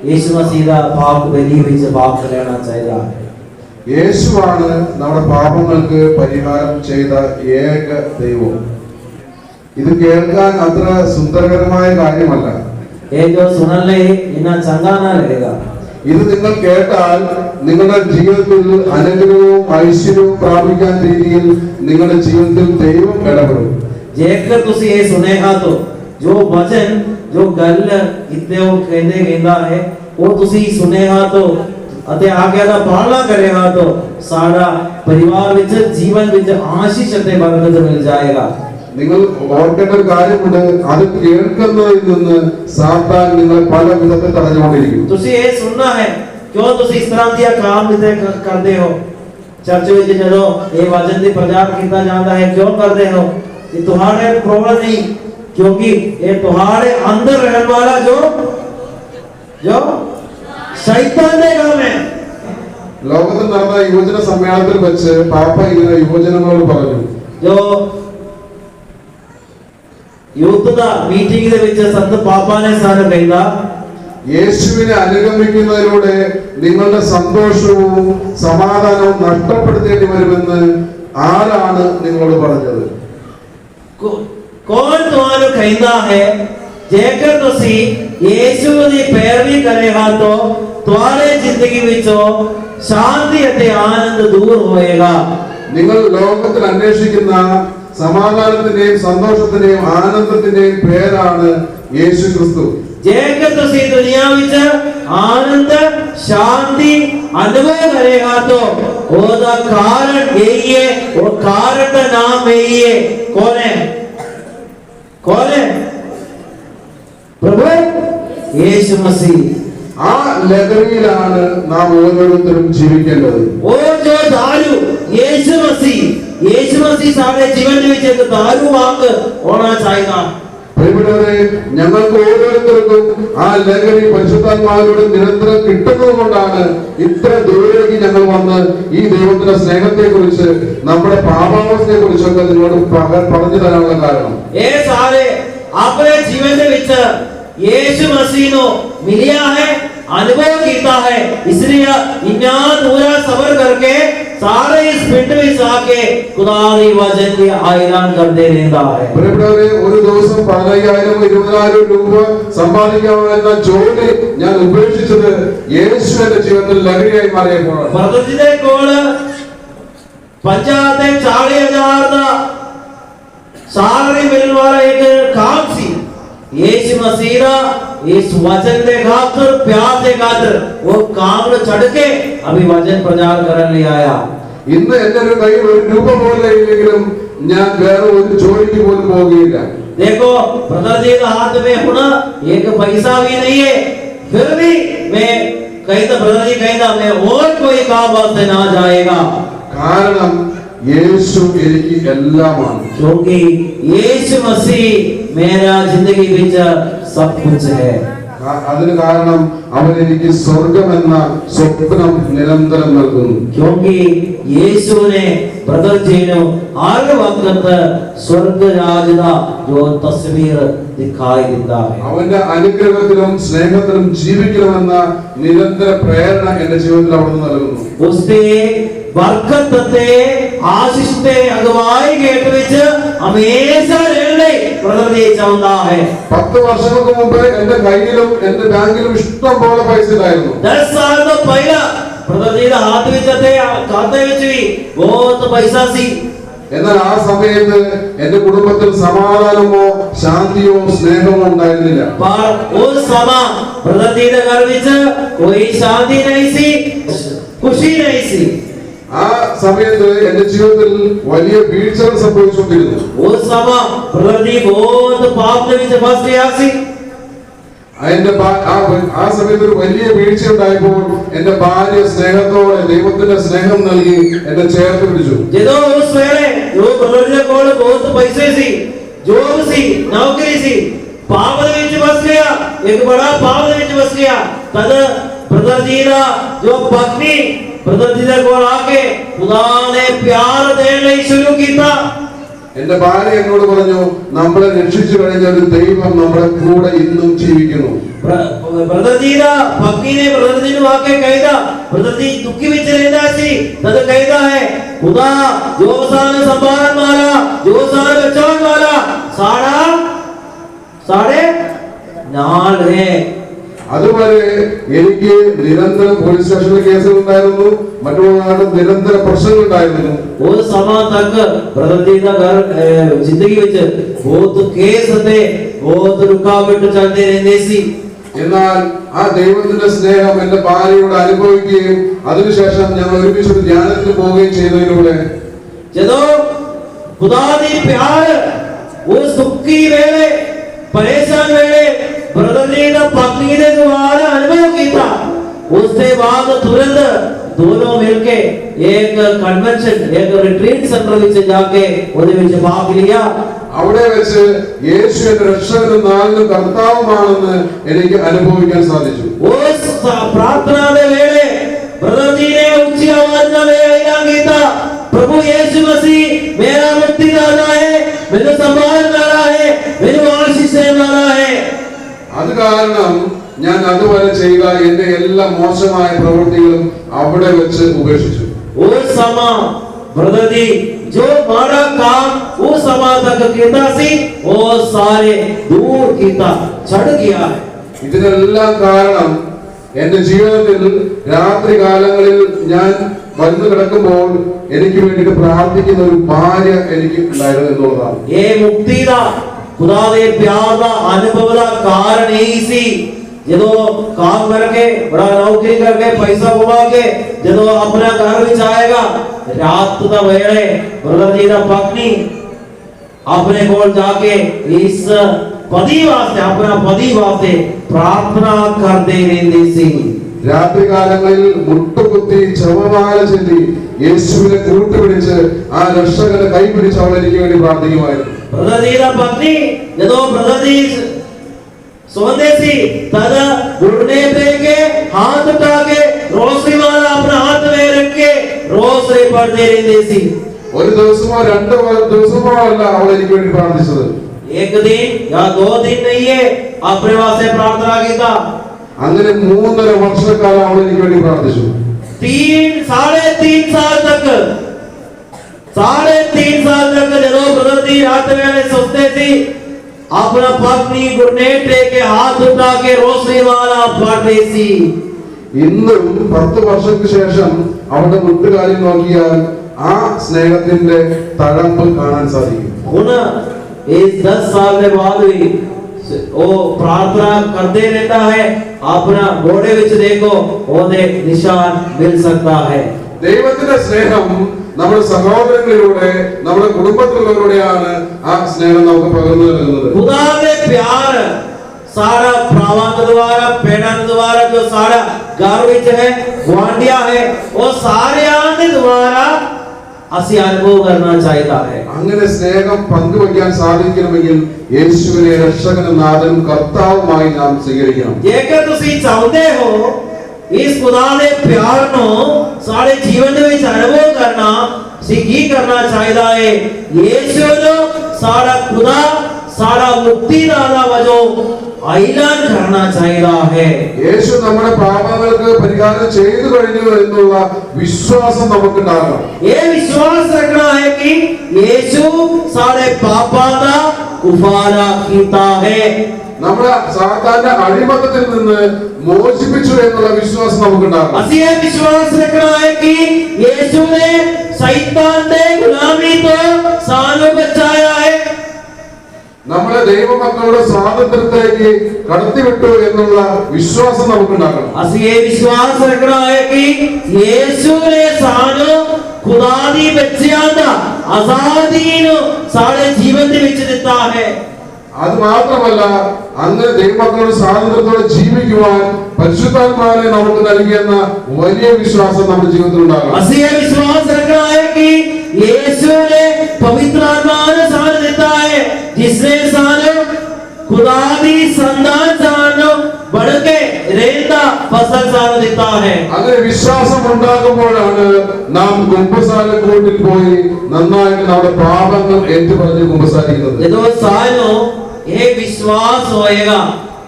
यीशु मसीह दा पाप बलि विच पाप लेना चाहिए. യേശുവാണ് നമ്മുടെ പാപങ്ങൾക്ക് പരിഹാരം ചെയ്ത ഏക ദൈവം. ഇത് കേൾക്കാൻ അത്ര സുന്ദരകരമായ കാര്യമല്ല. ये जो सुनन ले इना चंगा ना लगेगा. ഇത് നിങ്ങൾ കേട്ടാൽ നിങ്ങളുടെ ജീവിതത്തിൽ അനുഗ്രഹവും ഐശ്വര്യവും പ്രാപിക്കാൻ രീതിയിൽ നിങ്ങളുടെ ജീവിതത്തിൽ ദൈവം ഇടപെടും. जेकर तुसी ये सुनेगा तो जो वचन जो गल इतने वो कहंदा है वो तुसी सुनेगा तो अते आगे दा पालना करेगा तो सारा परिवार विच जीवन विच आशीष ते बरकत मिल जाएगा. നിങ്ങൾ ഓർക്കേണ്ട ഒരു കാര്യമുണ്ട്, അത് കേൾക്കുന്നതിൽ നിന്ന് സാത്താൻ നിങ്ങളെ പല വിധത്തിൽ തടഞ്ഞുകൊണ്ടിരിക്കും. तुसी ये सुनना है क्यों तुसी इस तरह दिया काम इतने करते हो. चर्च विच जदों ये वचन दी प्रचार कीता जांदा है क्यों करते हो. ये तुम्हारे प्रॉब्लम नहीं, क्योंकि ये तुम्हारे अंदर रहने वाला जो शैतान ने काम है. ലോകത്തിൽ നടന്ന യുവജന സമ്മേളനത്തിൽ വെച്ച് പാപ്പ ഇങ്ങനെ യുവജനങ്ങളോട് പറഞ്ഞു, जो യൂത്ത് दा मीटिंग दे विच संत पापा ने सारे कहंदा യേശുവിനെ അനുഗമിക്കുന്നതിലൂടെ നിങ്ങളുടെ സന്തോഷവും സമാധാനവും നഷ്ടപ്പെടുത്തേണ്ടി വരുമെന്ന് ആരാണ് നിങ്ങളോട് പറഞ്ഞത്. कौन तुम्हारे कहंदा है जेकर तुसी यीशु दी पैरवी करेगा तो तुम्हारे जिंदगी विचों शांति अते आनंद दूर होएगा. നിങ്ങൾ ലോകത്തിൽ അന്വേഷിക്കുന്ന സമാധാനത്തിന്റെയും സന്തോഷത്തിന്റെയും ആനന്ദത്തിന്റെയും പേരാണ് യേശു ക്രിസ്തു. जेकर तुसी दुनिया विच आनंद शांति अनुभव करेगा तो ओदा कारण यही है, वो कारण का नाम यही है. कौन है प्रभु यीशु मसीह. ആ ലഹരിയിലാണ് നാം ഓരോരുത്തരും ജീവിക്കേണ്ടത്. वो जो दारू यीशु मसीह सारे जीवन विच एक दारू वांग होना चाहिए. പ്രിയപ്പെട്ടവരെ, ഞങ്ങൾക്ക് ഓരോരുത്തർക്കും ആ ലഹരി പരിശുദ്ധാത്മാവിലൂടെ നിരന്തരം കിട്ടുന്നത് കൊണ്ടാണ് ഇത്ര ദൂരേക്ക് ഞങ്ങൾ വന്ന് ഈ ദൈവത്തിന്റെ സ്നേഹത്തെ കുറിച്ച് നമ്മുടെ പാപാവസ്ഥയെ കുറിച്ചൊക്കെ നിങ്ങളോട് പറഞ്ഞു തരാനുള്ള കാരണം. ये सारे अपने जीवन के विच यीशु मसीह नो मिलिया है, अनुभव कीता है, इसलिए इन्ना दूरा सफर करके सारे इस पिंड में आके खुदा दी वचन के ऐलान करते रहता है. പ്രിയപ്പെട്ടവരെ, ഒരു ദിവസം 15,000 20,000 രൂപ സമ്പാദിക്കാമെന്ന ജോലി ഞാൻ ഉപേക്ഷിച്ചത് യേശു എന്റെ ജീവിതത്തിൽ ലഹരിയായി മാറിയപ്പോഴാണ്. പ്രകൃതിയുടെ കോള് पंचायत 40,000 ਦਾ सारे मिलने वाला एक काम सी. यीशु मसीह दा इस वचन दे खातर प्यार दे खातर वो काम नु छड़ के अभी वचन प्रचार करने ले आया. ഇന്ന് എന്റെ ഒരു കയ്യിൽ ഒരു രൂപ പോലും ഇല്ലെങ്കിലും ഞാൻ വേറെ ഒരു ജോലിക്ക് പോലും പോകുകയില്ല. देखो ब्रदर जी के हाथ में हुना एक पैसा भी नहीं है, फिर भी मैं कहता ब्रदर जी कहता मैं और कोई काम वास्ते ना जाएगा. കാരണം യേശു എനിക്ക് എല്ലാമാണ്. क्योंकि यीशु मसीह मेरा जिंदगी विच सब कुछ है. അതിന് കാരണം അവൻ എനിക്ക് സ്വർഗമെന്ന സ്വപ്നം നിരന്തരം നൽകുന്നു. क्योंकि यीशु ने ब्रदर जी ने हर वक्त स्वर्ग राज दा जो तस्वीर दिखाई देता है. അവന്റെ അനുഗ്രഹത്തിലും സ്നേഹത്തിലും ജീവിക്കണമെന്ന നിരന്തര പ്രേരണ എന്റെ ജീവിതത്തിൽ അവിടുന്ന് നൽകുന്നു. उससे बरकत ते आशीष ते अगवाई गेट विच हमेशा रहने ब्रदर जी चाहता है. 10 വർഷങ്ങൾക്ക് മുമ്പ് എന്റെ കയ്യിലും എന്റെ ബാങ്കിലും ഇഷ്ടം പോലെ പൈസ ഉണ്ടായിരുന്നു. 10 साल तो पहला ब्रदर जी दा हाथ विच ते खाते विच भी बहुत पैसा सी. എന്നാൽ ആ സമയത്ത് എന്റെ കുടുംബത്തിൽ സമാധാനമോ ശാന്തിയോ സ്നേഹമോ ഉണ്ടായിരുന്നില്ല. पर उस समय ब्रदर जी के घर विच कोई शांति नहीं सी, खुशी नहीं सी. ആ സമയത്ത് എന്റെ ജീവിതത്തിൽ വലിയ വീഴ്ചകൾ സംഭവിച്ചുകൊണ്ടിരുന്നു. उस समय ब्रदर जी बहुत पाप के विच फंस गया सी. ആ സമയത്ത് ഒരു വലിയ വീഴ്ച ഉണ്ടായപ്പോൾ എന്റെ ഭാര്യ സ്നേഹത്തോടെ ദൈവത്തിന്റെ സ്നേഹം നൽകി എന്നെ ചേർത്ത് പിടിച്ചു. ਜਦੋਂ ਉਸ ਵੇਲੇ ਜੋ ब्रदर जी ਕੋਲ ਬਹੁਤ ਪੈਸੇ ਸੀ, ਜੋਬ ਸੀ, ਨੌਕਰੀ ਸੀ, ਪਾਪ ਦੇ ਵਿੱਚ ਫਸ ਗਿਆ, ਇੱਕ ਬੜਾ ਪਾਪ ਦੇ ਵਿੱਚ ਫਸ ਗਿਆ। ਤਦ ब्रदर जी ਦਾ ਜੋ ਪਤਨੀ ब्रदर जी ਦੇ ਕੋਲ ਆ ਕੇ ਖੁਦਾ ਨੇ ਪਿਆਰ ਦੇਣ ਲਈ ਸ਼ੁਰੂ ਕੀਤਾ। എന്റെ ഭാര്യ എന്നോട് പറഞ്ഞു, നമ്മളെ രക്ഷിച്ചു കഴിഞ്ഞ ഒരു ദൈവം നമ്മുടെ കൂടെ ഇന്നും ജീവിക്കുന്നു. ब्रदर जी ਦਾ ਪਤਨੀ ਨੇ ब्रदर जी ਨੂੰ ਆ ਕੇ ਕਹਿਦਾ, ब्रदर जी ਦੁੱਖੀ ਵਿੱਚ ਰਹਿੰਦਾ ਸੀ, ਤਦ ਕਹਿਦਾ ਹੈ ਖੁਦਾ ਜੋ ਸਾਨੂੰ ਸੰਭਾਲਣ ਵਾਲਾ, ਜੋ ਸਾਨੂੰ ਬਚਾਉਣ ਵਾਲਾ ਸਾਡੇ ਨਾਲ ਹੈ। അതുവരെ എനിക്ക് നിരന്തരം പോലീസ് സ്റ്റേഷനിൽ കേസുകൾ ഉണ്ടായിരുന്നു, മറ്റുള്ള നിരന്തര പ്രശ്നങ്ങൾ ഉണ്ടായിരുന്നു. उस समय तक ब्रदर जी का घर जिंदगी विच बहुत केस थे, बहुत रुकावट चलते रहंदे सी। എന്നാൽ ആ ദൈവത്തിന്റെ സ്നേഹം എന്റെ ഭാര്യയോട് അനുഭവിക്കുകയും അതിനുശേഷം ഞങ്ങൾ ഒരുമിച്ച് ഒരു ധ്യാനത്തിന് പോവുകയും ചെയ്തതിലൂടെ ਜਦੋਂ खुदा दी प्यार उस दुखी वेले परेशान वेले ब्रदर जी दा पत्नी दे द्वारा अनुभव कीता, उसके बाद तुरंत दोनों मिलके एक कन्वेंशन, एक रिट्रीट सेंटर विच जाके ਉਹਦੇ ਵਿੱਚ भाग लिया। അവിടെ വെച്ച് യേശു എന്റെ രക്ഷകനും നാഥനും കർത്താവുമാണെന്ന് എനിക്ക് അനുഭവിക്കാൻ സാധിച്ചു. उस प्रार्थना दे वेले ब्रदर जी ने ऊंची आवाज में ऐलान किया, प्रभु यीशु मसीह मेरा मुक्तिदाता है, मेरे संभालने वाला है, मेरे आशीष देने वाला है। അത് കാരണം ഞാൻ അതുവരെ ചെയ്ത എന്റെ എല്ലാ മോശമായ പ്രവൃത്തികളും അവിടെ വെച്ച് ഉപേക്ഷിച്ചു. उस समय ब्रदर जी जो माड़ा काम उस समय तक किया सी वो सारे दूर किया, छड़ गया है। ഇതിനെല്ലാം കാരണം എന്റെ ജീവിതത്തിൽ രാത്രി കാലങ്ങളിൽ ഞാൻ വന്നു കിടക്കുമ്പോൾ എനിക്ക് വേണ്ടിയിട്ട് പ്രാർത്ഥിക്കുന്ന ഒരു ഭാര്യ എനിക്ക് ഉണ്ടായിരുന്നു എന്നുള്ളതാണ്. ये मुक्ति दा खुदा दे प्यार दा अनुभव दा कारण यही सी। ਜਦੋਂ काम करके बड़ा नौकरी करके पैसा कमा के ਜਦੋਂ अपना घर ਵਿੱਚ आएगा, रात ਦਾ ਵੇਲੇ ब्रदर जी दा पत्नी अपने कोल जाके इस पति वास्ते, अपना पति वास्ते प्रार्थना करते रहंदी सी। രാത്രി കാലങ്ങളിൽ മുട്ടുകുത്തി ജപമാല ചൊല്ലി യേശുവിനെ കൂട്ടുപിടിച്ച് ആ രക്ഷകനെ കൈപിടിച്ച് അവൾ എനിക്ക് വേണ്ടി പ്രാർത്ഥിക്കുമായിരുന്നു. ब्रदर जी दा पत्नी ਜਦੋਂ ब्रदर जी सोंदे सी तद घुटने पे के हाथ उठा के रोशनी वाला अपना हाथ में रख के रोशनी पढ़ते रहते सी। ഒരു ദിവസമോ രണ്ടോ ദിവസമോ അല്ല അവൾ എനിക്ക് വേണ്ടി പ്രാർത്ഥിച്ചത്. एक दिन या 2 दिन नहीं है, अपने वास्ते प्रार्थना कीता। അങ്ങനെ 3.5 വർഷക്കാലം അവൾ എനിക്ക് വേണ്ടി പ്രാർത്ഥിച്ചു. 3.5 साल तक ਜਦੋਂ ब्रदर जी रात में सोते सी, अपना पत्नी घुटने टेके हाथ उठा के रोशनी वाला पढ़ते सी। ഇന്നും 10 വർഷത്തിന് ശേഷം അവളുടെ മുട്ടുകാലിൽ നോക്കിയാൽ ആ സ്നേഹത്തിന്റെ തഴമ്പ് കാണാൻ സാധിക്കും. इस 10 साल के बाद भी वो प्रार्थना करते रहता है, अपना घोड़े विच देखो ओदे निशान मिल सकता है। ദൈവത്തിന്റെ സ്നേഹം നമ്മുടെ സഹോദരങ്ങളിലൂടെ നമ്മുടെ കുടുംബത്തിലുള്ളവരോടെയാണ് ആ സ്നേഹം നമുക്ക് പകർന്നു നൽകുന്നത്. खुदा के प्यार सारा प्रावां द्वारा, पेड़ां द्वारा जो सारा घर विच है, गुआंढिया है, वो सारे आने द्वारा ਅਸੀਂ അനുഭവം करना चाहिए है। അങ്ങനെ സ്നേഹം പങ്കുവയ്ക്കാൻ സാധിക്കണമെങ്കിൽ യേശുവിനെ രക്ഷകനും നാഥനും കർത്താവുമായി നാം സ്വീകരിക്കണം. ਜੇਕਰ ਤੁਸੀਂ ਚਾਹੁੰਦੇ ਹੋ ਇਸ ਖੁਦਾ ਦੇ ਪਿਆਰ ਨੂੰ ਸਾਡੇ ਜੀਵਨ ਦੇ ਵਿੱਚ ਅਨੁਭਵ ਕਰਨਾ, ਅਸੀਂ ਕੀ ਕਰਨਾ ਚਾਹੀਦਾ ਹੈ? ਯੀਸ਼ੂ ਨੂੰ ਸਾਡਾ ਖੁਦਾ, ਸਾਡਾ ਮੁਕਤੀਦਾਤਾ ਵਜੋਂ ऐलान करना चाहिए है। യേശു നമ്മുടെ പാപങ്ങൾക്ക് പരിഹാരം ചെയ്തു കഴിഞ്ഞു എന്നുള്ള വിശ്വാസം നമുക്ക് ഉണ്ടാകണം. ये विश्वास रखना है कि यीशु सारे पापों का कुफारा कीता है। നമ്മുടെ സാത്താന്റെ അടിമത്തത്തിൽ നിന്ന് മോചിപ്പിച്ചു എന്നുള്ള വിശ്വാസം നമുക്ക് ഉണ്ടാകണം. ਅਸੀਂ ਇਹ ਵਿਸ਼ਵਾਸ ਰੱਖਣਾ ਹੈ ਕਿ यीशु ने शैतान दे गुलामी तो सालों बचाया है। നമ്മളെ ദൈവമക്കളുടെ സ്വാതന്ത്ര്യത്തിലേക്ക് കടത്തിവിട്ടു എന്നുള്ള വിശ്വാസം നമുക്കുണ്ടാക്കണം. ਅਸੀਂ ਇਹ ਵਿਸ਼ਵਾਸ ਰੱਖਣਾ ਹੈ ਕਿ ਯੀਸ਼ੂ ਨੇ ਸਾਨੂੰ ਖੁਦਾ ਦੀ ਬੱਚਿਆਂ ਦਾ ਆਜ਼ਾਦੀ ਨੂੰ ਸਾਡੇ ਜੀਵਨ ਦੇ ਵਿੱਚ ਦਿੱਤਾ ਹੈ। അത് മാത്രമല്ല, അങ്ങനെ ദൈവമക്കളുടെ സ്വാതന്ത്ര്യത്തോടെ ജീവിക്കുവാൻ പരിശുദ്ധാത്മാവിനെ നമുക്ക് നൽകിയെന്ന വലിയ വിശ്വാസം നമ്മുടെ ജീവിതത്തിൽ ഉണ്ടാകണം. ਅਸੀਂ ਇਹ ਵਿਸ਼ਵਾਸ ਰੱਖਣਾ ਹੈ ਕਿ ਯੀਸ਼ੂ ਨੇ ਪਵਿੱਤਰ ਆਤਮਾ ਨੂੰ ਸਾਨੂੰ ਦਿੱਤਾ ਹੈ, ਜਿਸਨੇ ਸਾਨੂੰ ਖੁਦਾ ਦੀ ਸੰਤਾਨ ਸਾਨੂੰ ਬਣ ਕੇ ਰਹਿੰਦਾ ਫਸਲ ਸਾਨੂੰ ਦਿੱਤਾ ਹੈ। അങ്ങനെ വിശ്വാസം ഉണ്ടാകുമ്പോഴാണ് നാം കുമ്പസാരക്കൂട്ടിൽ പോയി നന്നായിട്ട് നമ്മുടെ പാപങ്ങൾ ഏറ്റുപറഞ്ഞ് കുമ്പസാരിക്കുന്നത്. ਜਦੋਂ ਸਾਨੂੰ ਇਹ ਵਿਸ਼ਵਾਸ ਹੋਏਗਾ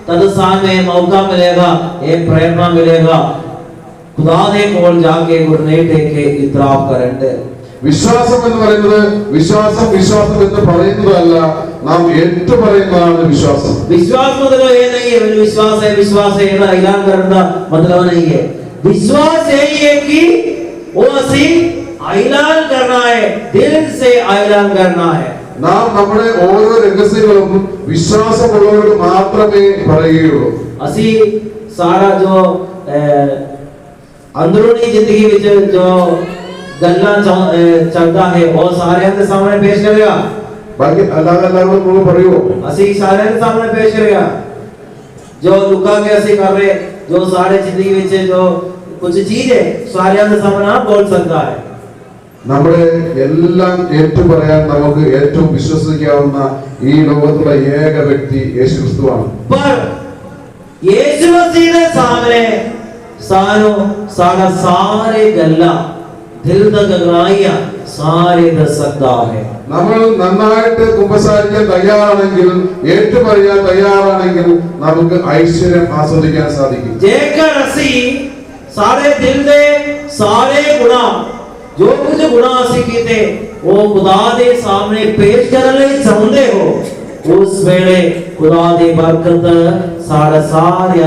तद ਸਾਨੂੰ ਇਹ ਮੌਕਾ ਮਿਲੇਗਾ, ਇਹ ਪ੍ਰੇਰਣਾ ਮਿਲੇਗਾ खुदा दे कोल जाके घुटने टेके इतराफ करते। വിശ്വാസം എന്ന് പറയുന്നത് വിശ്വാസം എന്ന് പറയുന്നതല്ല, നാം ഏറ്റുപറയുന്നതാണ് വിശ്വാസം. विश्वास मतलब ये नहीं है विश्वास है ना ऐलान करने का मतलब नहीं है। विश्वास यही है कि वो असी ऐलान करना है, दिल से ऐलान करना है। നാം നമ്മുടെ ഓരോ രഹസ്യങ്ങളും വിശ്വാസമുള്ളവരോട് മാത്രമേ പറയുകയുള്ളൂ. असी सारा जो अंदरूनी जिंदगी विच जो गल्ला चलता है वो सारे के सामने पेश करेगा। ബാക്കി എല്ലാവരോടും നമ്മൾ പറയുമോ? असी सारे के सामने पेश करेगा। जो लुका के असी कर रहे, जो सारे जिंदगी विच जो कुछ चीज है सारे के सामने आप बोल सकता है। നമ്മുടെ എല്ലാം ഏറ്റുപറയാൻ നമുക്ക് ഏറ്റവും വിശ്വസിക്കാവുന്ന ഈ ലോകത്തുള്ള ഏക വ്യക്തി യേശുക്രിസ്തുവാണ്. पर यीशु मसीह के सामने सारो सारा सारे गल्ला दिल तक गलाइया सारे दस सकता है। നമ്മൾ നന്നായിട്ട് കുമ്പസാരിക്കാൻ തയ്യാറാണെങ്കിൽ, ഏറ്റുപറയാൻ തയ്യാറാണെങ്കിൽ നമുക്ക് ഐശ്വര്യം ആസ്വദിക്കാൻ സാധിക്കും. जेकर असी सारे दिल दे सारे गुनाह जो कुछ गुनाह असी कीते वो खुदा दे सामने पेश करने चाहते हो, उस वेले खुदा दी बरकत सारे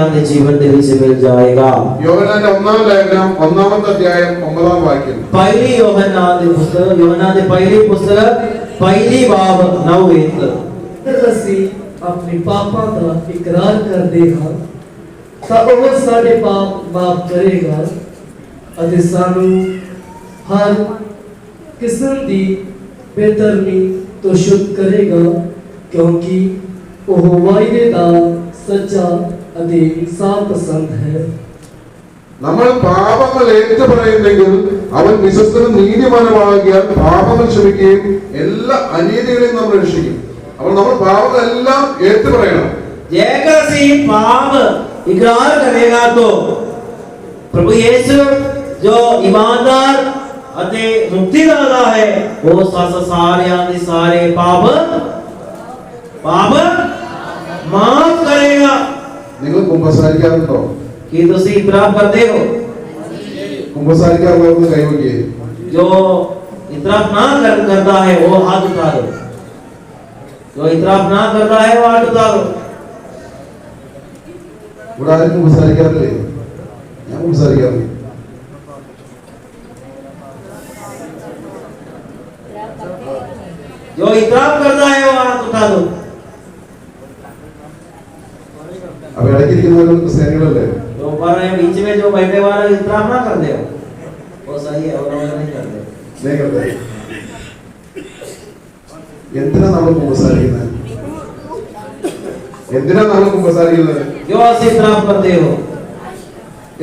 आपके जीवन दे विच मिल जाएगा। യോഹന്നാന്റെ ഒന്നാം ലേഖനം 1-ാമത്തെ അധ്യായം 9-ാം വാക്യം. पहली യോഹന്നാन दे पहली पुस्तक पहली बाब 9 ਅਸੀਂ ਆਪਣੇ ਪਾਪਾਂ ਦਾ ਇਕਰਾਰ ਕਰਦੇ ਹਾਂ ਤਾਂ ਉਹ ਸਾਡੇ ਪਾਪ ਮਾਫ ਕਰੇਗਾ ਅਤੇ ਸਾਨੂੰ ਹਰ ਕਿਸਮ ਦੀ ਬੇਤਰਮੀ ਤੋਂ ਸ਼ੁੱਧ ਕਰੇਗਾ, ਕਿਉਂਕਿ ਉਹ ਵਾਅਦੇ ਦਾ ਸੱਚਾ ਅਤੇ ਇਨਸਾਫ ਪਸੰਦ ਹੈ। നമ്മൾ പാപങ്ങൾ ഏറ്റുപറയുന്നെങ്കിൽ അവൻ വിശ്വസ്തനും നീതിമാനുമാകിയാൽ പാപങ്ങൾ ക്ഷമിക്കുകയും എല്ലാ അനീതികളെയും നമ്മൾ രക്ഷിക്കും. അപ്പോൾ നമ്മൾ പാപങ്ങളെല്ലാം ഏറ്റുപറയണം. जेकर से पाप इकरार करेगा तो प्रभु यीशु जो ईमानदार अते मुक्तिदाता है वो सारे पाप माफ करेगा। നിങ്ങൾ കുമ്പസാരിക്കാറുണ്ടോ? कि तुसी इतराफ करते हो? കുമ്പസാരിക്കാറുള്ളവർക്ക് കൈവയ്ക്കേ. जो इतराफ ना करता है वो हाथ उठा दो। जो इतराफ ना करता है वो हाथ उठा दो। ഇവിടെ ആരും കുമ്പസാരിക്കാറില്ലേ? ഞാൻ കുമ്പസാരിക്കാറില്ല. जो इतराफ करता है वो हाथ उठा दो। അപ്പൊ ഇടയ്ക്കിരിക്കുന്നവരും ക്രിസ്ത്യാനികളല്ലേ? जो ऊपर है बीच में जो बैठे वाले इतराफ ना कर दे वो सही है, वो नहीं करते। नहीं करते. എന്തിനാ നമ്മൾ കുമ്പസാരിക്കുന്നത്? जो ऐसे इतराफ करते हो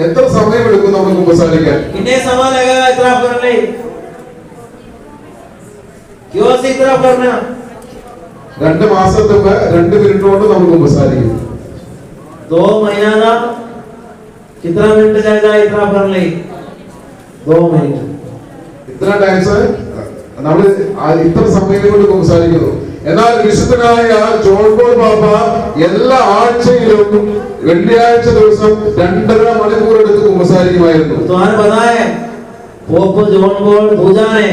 എത്ര സമയമെടുക്കും നമ്മൾ കുമ്പസാരിക്കാൻ? कितने समय लगेगा इतराफ करने? क्यों ऐसे इतराफ करना? 2 മാസത്തെ 2 മിനിറ്റ് കൊണ്ട് നമ്മൾ കുമ്പസാരിക്കും. 2 महीना का कितना मिनट जाएगा इतराफ करने? 2 मिनट. ഇത്ര ടൈംസ് നമ്മൾ ഇത്ര സമയം കൊണ്ട് കുമ്പസാരിക്കുന്നു. എന്നാൽ വിശുദ്ധനായ ജോൺ പോൾ പാപ്പ എല്ലാ ആഴ്ചയിലും വെള്ളിയാഴ്ച ദിവസം 2.5 മണിക്കൂർ എടുത്ത് കുമ്പസാരിക്കുമായിരുന്നു. तुम्हारे पता है पोप जॉन पॉल दूजा ने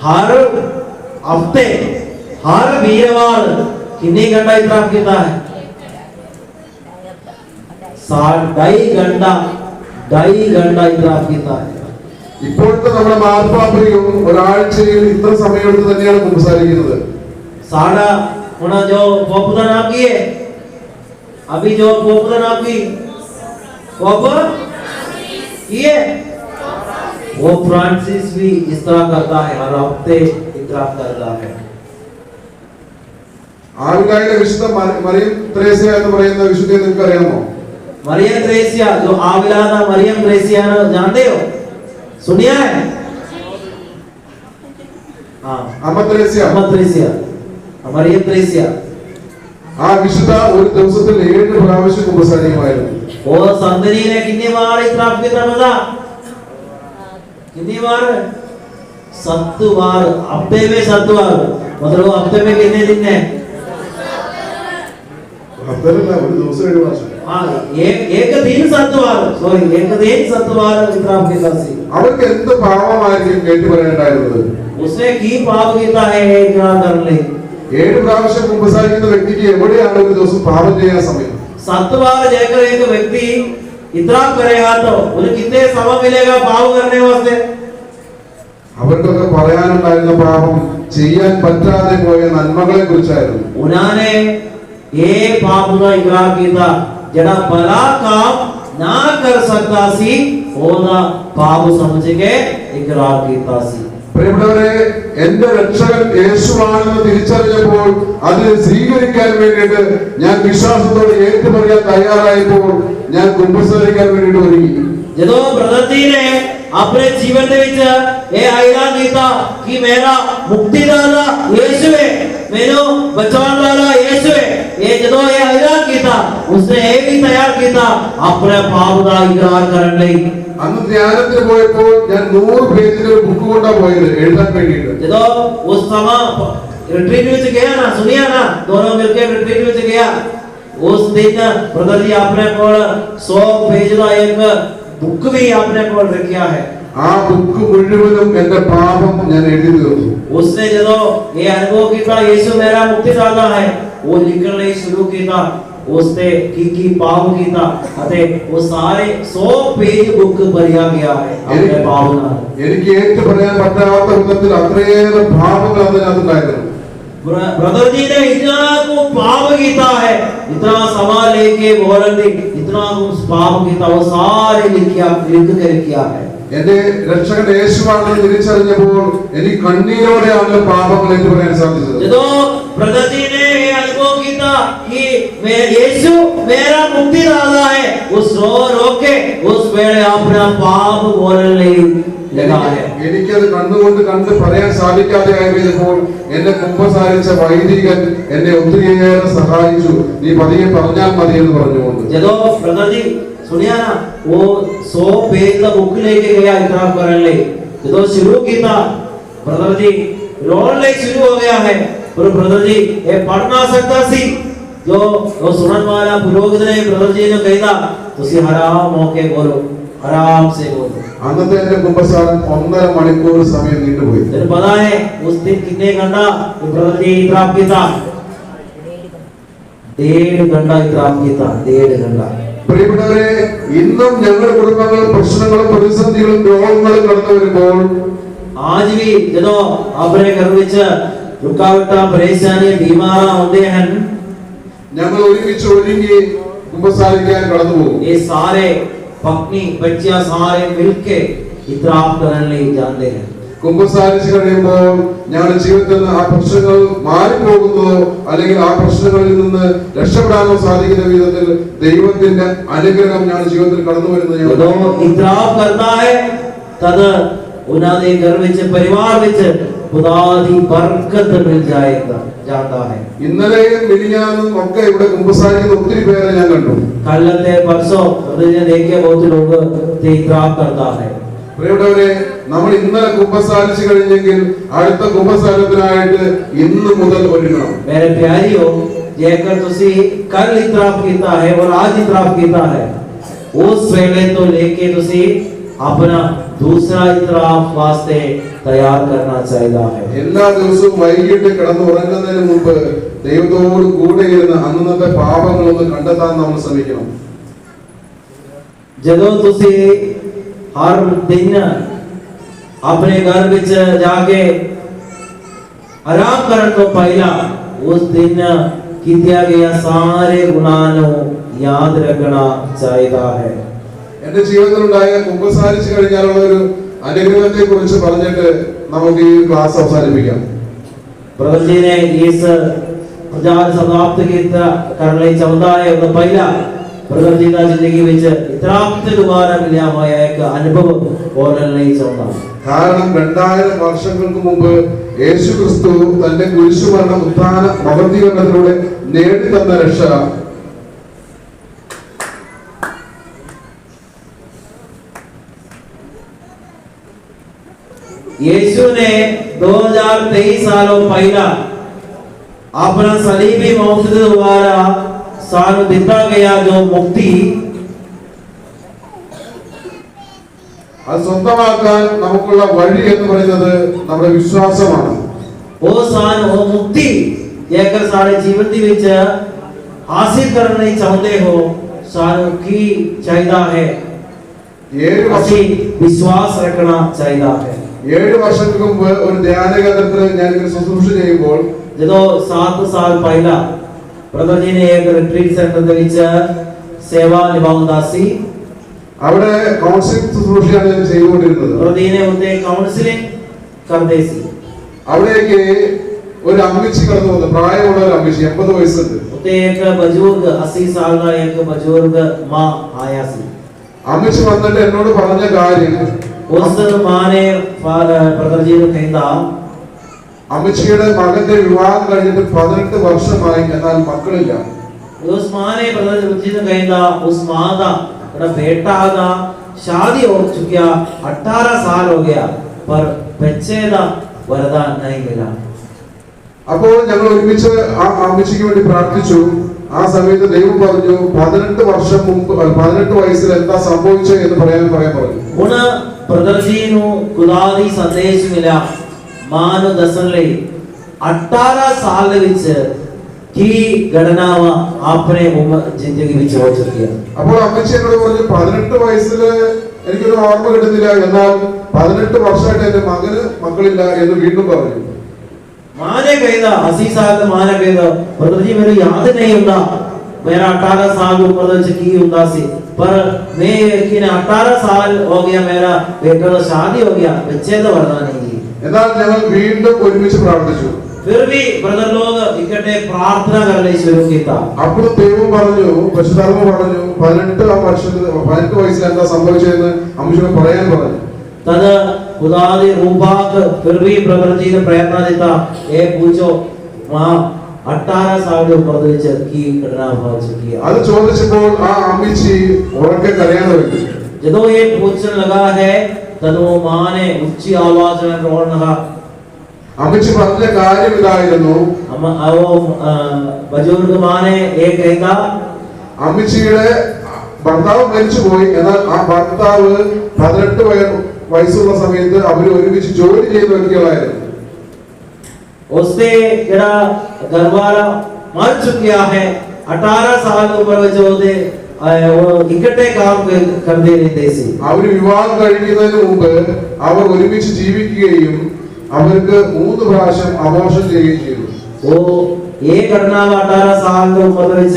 हर हफ्ते हर वीरवार कितने घंटा इतराफ किया है? 2.5 घंटा इतराफ किया है। ഇപ്പോഴത്തെ നമ്മുടെ മാർപ്പാപ്പയും ഒരാഴ്ചയിൽ ഇത്ര സമയമെടുത്ത് തന്നെയാണ് കുമ്പസാരിക്കുന്നത്. साड़ा होना जो पोपदान आपकी है, अभी जो पोपदान आपकी पोप ये वो फ्रांसिस भी इस तरह करता है, हर हफ्ते इतना करता है. ആവിലായിലെ വിശുദ്ധ മറിയം ത്രേസ്യ എന്ന് പറയുന്ന വിശുദ്ധയെ നിങ്ങൾക്ക് അറിയാമോ? मरियम त्रेसिया, जो आविला था मरियम त्रेसिया ना, जानते हो, सुनिया है? हाँ, അമ്മ ത്രേസ്യ. अम्मा त्रेसिया, मरियम त्रेसिया. ആ വിശുദ്ധ ഒരു ദിവസത്തിൽ 7 പ്രാവശ്യം കുമ്പസാരിക്കുമായിരുന്നു. वो संतनी ने कितनी बार इतराफ किया था? कितनी बार? 7 बार, हफ्ते में 7 बार. मतलब हफ्ते में कितने दिन है? ഹബ്ബലല്ല, ഒരു ദിവസം 7 പ്രാവശ്യം. हाँ, एक दिन 7 बार, सॉरी, एक दिन 7 बार इतराफ किया था. അവർക്ക് എന്ത് പാപമായിരിക്കും കേട്ടു പറയേണ്ടായിരുന്നത്? उसने की पाप किया है इकरार करने. 7 പ്രാവശ്യം കുമ്പസാരിക്കുന്ന വ്യക്തിക്ക് എവിടെയാണ് ഒരു ദിവസം പാപം ചെയ്യാൻ സമയം? 7 बार जाकर एक व्यक्ति इतराफ करेगा तो उन्हें कितने समय मिलेगा पाप करने वास्ते? അവർക്കൊക്കെ പറയാനുണ്ടായിരുന്ന പാപം ചെയ്യാൻ പറ്റാതെ പോയ നന്മകളെ കുറിച്ചായിരുന്നു. उन्होंने ये पाप का इकरार किया, जड़ा भला काम ना कर सकता सी ओना पाप समझ के इकरार किया सी. പ്രിയപ്പെട്ടവരെ, എന്റെ രക്ഷകൻ യേശുവാണെന്ന് തിരിച്ചറിഞ്ഞപ്പോൾ അതിനെ സ്വീകരിക്കാൻ വേണ്ടിയിട്ട് ഞാൻ വിശ്വാസത്തോടെ ഏറ്റുപറയാൻ തയ്യാറായപ്പോൾ ഞാൻ കുമ്പസാരിക്കാൻ വേണ്ടിയിട്ട് ഒരുങ്ങി. जो ब्रदर जी ने अपने जीवन दे विच ये ऐलान किया कि मेरा मुक्तिदाता यीशु है, मेरा बचाने वाला यीशु है, ये जो ये ऐलान किया उसने ये भी तैयार किया अपने पाप का इकरार करने लई. അന്ന് ധ്യാനത്തിന് പോയപ്പോൾ ഞാൻ 100 പേജിന്റെ ഒരു ബുക്ക് കൊണ്ടാ പോയത് എഴുതാൻ വേണ്ടിയിട്ട്. जो उस समय रिट्रीट में गया ना, सुनिया ना, दोनों मिलकर रिट्रीट में गया. उस दिन ब्रदर जी आपने को 100 पेज का एक बुक भी आपने को रखा है. ആ ബുക്ക് മുഴുവനും എന്റെ പാപം ഞാൻ എഴുതി തീർത്തു. उसने जो ये अनुभव किया यीशु मेरा मुक्तिदाता है वो लिखने शुरू किया. उसने की पाप किया अते वो सारे 100 पेज बुक भरिया गया है अपने पाप ना. എനിക്ക് ഏറ്റു പറയാൻ പറ്റാത്ത വിധത്തിൽ അത്രയേറെ പാപങ്ങൾ അതിനകത്തുണ്ടായിരുന്നു. ब्रदर जी ने इतना को पाप किया है, इतना सवाल लेके बोलने इतना पाप किया, वो सारे लिख कर किया है. എന്റെ രക്ഷകൻ യേശുവാണെന്ന് തിരിച്ചറിഞ്ഞപ്പോൾ എനിക്ക് കണ്ണീരോടെയാണ് പാപങ്ങൾ ഏറ്റു പറയാൻ സാധിച്ചത്. जो ब्रदर जी ने ये अनुभव किया कि यीशु मेरा मुक्तिदाता है, उस रो के उस वेले अपना पाप बोलने लगा है. എനിക്കത് കണ്ണുകൊണ്ട് കണ്ട് പറയാൻ സാധിക്കാതെ ആയപ്പോൾ എന്നെ കുമ്പസാരിച്ച വൈദികൻ എന്നെ ഒത്തിരിയേറെ സഹായിച്ചു. നീ പതിയെ പറഞ്ഞാൽ മതി എന്ന് പറഞ്ഞുകൊണ്ട്. जो ब्रदर जी सुनिया ना, वो 100 पेज का बुक लेके गया इकरार करने. जो शुरू किया ब्रदर जी रोने शुरू हो गया है. पर ब्रदर जी ये पढ़ ना सकता सी. जो सुनने वाला पुरोहित ने ब्रदर जी ने कहा तुसी आराम होके बोलो, आराम से बोलो. അന്നത്തെ എന്റെ കുമ്പസാരം 1.5 മണിക്കൂർ സമയം നീണ്ടുപോയി. तेरे पता है उस दिन कितने घंटा ब्रदर जी इकरार किया? 1.5 घंटा इकरार किया, 1.5 घंटा. പ്രിയപ്പെട്ടവരെ, ഇന്നും ഞങ്ങളുടെ കുടുംബങ്ങൾ പ്രശ്നങ്ങളും പ്രതിസന്ധികളും രോഗങ്ങളും കടന്നു വരുമ്പോൾ आज भी जो अपने घर विच रुकावट परेशानी बीमार होते हैं, ഞങ്ങൾ ഒരുമിച്ച് ഒരുങ്ങി കുമ്പസാരിക്കാൻ കടന്നു പോകും. ये सारे पत्नी बच्चियां सारे मिलके इतराफ करने जाते हैं. കുമ്പസാരിച്ച് കഴിയുമ്പോൾ ഞങ്ങളുടെ ജീവിതത്തിൽ നിന്ന് ആ പ്രശ്നങ്ങൾ മാറിപ്പോകുന്നതോ അല്ലെങ്കിൽ ആ പ്രശ്നങ്ങളിൽ നിന്ന് രക്ഷപ്പെടാനോ സാധിക്കുന്ന വിധത്തിൽ ദൈവത്തിന്റെ അനുഗ്രഹം ഞങ്ങളുടെ ജീവിതത്തിൽ കടന്നു വരുന്നത് जो इतराफ करता है तद उन्होंने घर विच परिवार विच खुदा दी बरकत मिल जाएगा जाता है. ഇന്നലെയും മിനിഞ്ഞാന്നും ഒക്കെ ഇവിടെ കുമ്പസാരിക്കുന്ന ഒത്തിരി പേരെ ഞാൻ കണ്ടു. कल ते परसों ने देखे बहुत लोग इतराफ करता है. പ്രിയപ്പെട്ടവരെ, നമ്മൾ ഇന്നലെ കുമ്പസാരിച്ചു കഴിഞ്ഞെങ്കിൽ അടുത്ത കുമ്പസാരത്തിനായിട്ട് ഇന്ന് മുതൽ ഒരുങ്ങണം. मेरे प्यारियों, जेकर तुसी कल इतराफ किया है और आज इतराफ किया है, उस वेले तो लेके तुसी अपना दूसरा इतराफ वास्ते तैयार करना चाहिए है. എല്ലാ ദിവസവും വൈകിട്ട് കിടന്ന് ഉറങ്ങുന്നതിന് മുമ്പ് ദൈവത്തോട് കൂടെ ഇരുന്ന് അന്നത്തെ പാപങ്ങളൊന്ന് കണ്ടെത്താൻ നമ്മൾ ശ്രമിക്കണം. ਜਦੋਂ ਤੁਸੀਂ हर दिन अपने घर विच जाके आराम करने तो पहला उस दिन किया गया सारे गुनाह नो याद रखना चाहिए है। എന്റെ ജീവിതത്തിലുണ്ടായ കുമ്പസാരിച്ചു കഴിഞ്ഞാലുള്ള ഒരു അനുഗ്രഹത്തെ കുറിച്ച് പറഞ്ഞിട്ട് നമുക്ക് ഈ ക്ലാസ് അവസാനിപ്പിക്കാം. प्रभु जी ने इस हजार समाप्त की करने चाहता है तो पहला प्रभु जी का जिंदगी में इतराप्त दोबारा मिला हुआ एक अनुभव और नहीं चाहता. കാരണം 2000 വർഷങ്ങൾക്ക് മുമ്പ് യേശു ക്രിസ്തു തന്റെ കുരിശുമരണം ഉത്ഥാന മഹത്വീകരണത്തിലൂടെ നേടിത്തന്ന രക്ഷ यीशु ने 2023 सालों पहला अपना सलीबी मौत के द्वारा सानू दिता गया जो मुक्ति അത് സ്വന്തമാക്കാൻ നമുക്കുള്ള വഴി എന്ന് പറയുന്നത് നമ്മുടെ വിശ്വാസമാണ്. वो सानू वो मुक्ति जेकर सारे जीवन दी विच हासिल करना चाहते हो सानू की चाहिए है 7 വർഷം विश्वास रखना चाहिए है. 7 വർഷങ്ങൾക്ക് മുമ്പ് ഒരു ധ്യാന കേന്ദ്രത്തിൽ ഞാൻ ശുശ്രൂഷ ചെയ്യുമ്പോൾ जो 7 साल पहला प्रभु जी ने एक रिट्रीट सेंटर के विच सेवा निभाउंदा सी. അവിടെ കൗൺസിലിംഗ് ശുശ്രൂഷയാണ് ഞാൻ ചെയ്തുകൊണ്ടിരുന്നത്. प्रभु जी ने उते काउंसलिंग करदे सी. അവിടേക്ക് ഒരു അമ്മച്ചി കടന്നു വന്നു. പ്രായമുള്ള ഒരു അമ്മച്ചി 80 വയസ്സുണ്ട്. उते एक बुजुर्ग 80 साल का एक बुजुर्ग मां आया सी. അമ്മച്ചി വന്നിട്ട് എന്നോട് പറഞ്ഞ കാര്യം उस मां ने प्रभु जी ने कहंदा അമ്മച്ചിയുടെ മകന്റെ വിവാഹം കഴിഞ്ഞിട്ട് 18 വർഷമായി എന്നാൽ മക്കളില്ല. उस मां ने प्रभु जी ने कहंदा उस मां का बेटा का शादी हो चुकिया 18 साल हो गया पर बच्चे का वरदान नहीं मिला. അപ്പോൾ ഞങ്ങൾ ഒരുമിച്ച് ആ അമ്മച്ചിക്ക് വേണ്ടി പ്രാർത്ഥിച്ചു. ആ സമയത്ത് ദൈവം പറഞ്ഞു 18 വർഷം മുമ്പ് 18 വയസ്സിൽ എന്താ സംഭവിച്ചത് എന്ന് പറയാൻ പറഞ്ഞു. ਹੁਣ प्रभु जी नु खुदा दी संदेश मिला मां नु दसन ले 18 साल विच की घटनावा आपने जिंदगी विच हो चुकी है. അപ്പോൾ അമ്മച്ചി എന്നോട് പറഞ്ഞു 18 വയസ്സിൽ എനിക്കൊരു ഓർമ്മ കിട്ടുന്നില്ല എന്നാൽ 18 വർഷമായിട്ട് എന്റെ മകന് മക്കളില്ല എന്ന് വീണ്ടും പറഞ്ഞു. मां ने कहदा 80 साल का मां ने कहदा प्रभु जी मेरे याद नहीं हुंदा मेरा 18 साल ऊपर च की हुंदा सी पर मैं कि 18 साल हो गया मेरा बेटे का शादी हो गया बच्चे का वरदान नहीं. എന്നാൽ ഞങ്ങൾ വീണ്ടും ഒരുമിച്ച് പ്രാർത്ഥിച്ചു. फिर भी ब्रदर लोग इकट्ठे प्रार्थना करने शुरू किया. അപ്പോൾ ദൈവം പറഞ്ഞു പരിശുദ്ധാത്മാവ് പറഞ്ഞു 18 വയസ്സിൽ എന്താ സംഭവിച്ചതെന്ന് അമ്മച്ചിയോട് പറയാൻ പറഞ്ഞു. तद खुदा दे रूपाक फिर भी प्रभु जी ने प्रयत्न देता ए पूछो मां 18 साल के ऊपर की घटना हो चुकी है. അത് ചോദിച്ചപ്പോൾ ആ അമ്മച്ചി ഉറക്കെ കരയാൻ തുടങ്ങി. जदों ये पूछने लगा है तद वो मां ने ऊंची आवाज में रोने लगा. അമ്മച്ചി പറഞ്ഞ കാര്യം ഇതായിരുന്നു. बुजुर्ग मां ने एक कहता അമ്മച്ചിയുടെ ഭർത്താവ് മരിച്ചുപോയി എന്നാൽ ആ ഭർത്താവ് 18 വയസ്സുള്ള സമയത്ത് അവർ ഒരുമിച്ച് ജോലി ചെയ്ത വ്യക്തികളായിരുന്നു. उससे जड़ा घरवाला मर चुका है 18 साल उम्र में जो दे वो इकट्ठे काम करते रहते थे. അവർ വിവാഹം കഴിക്കുന്നതിന് മുമ്പ് അവർ ഒരുമിച്ച് ജീവിക്കുകയും അവർക്ക് 3 പ്രാവശ്യം അബോർഷൻ ചെയ്യുകയും ചെയ്തു. वो एक घटना 18 साल की उम्र में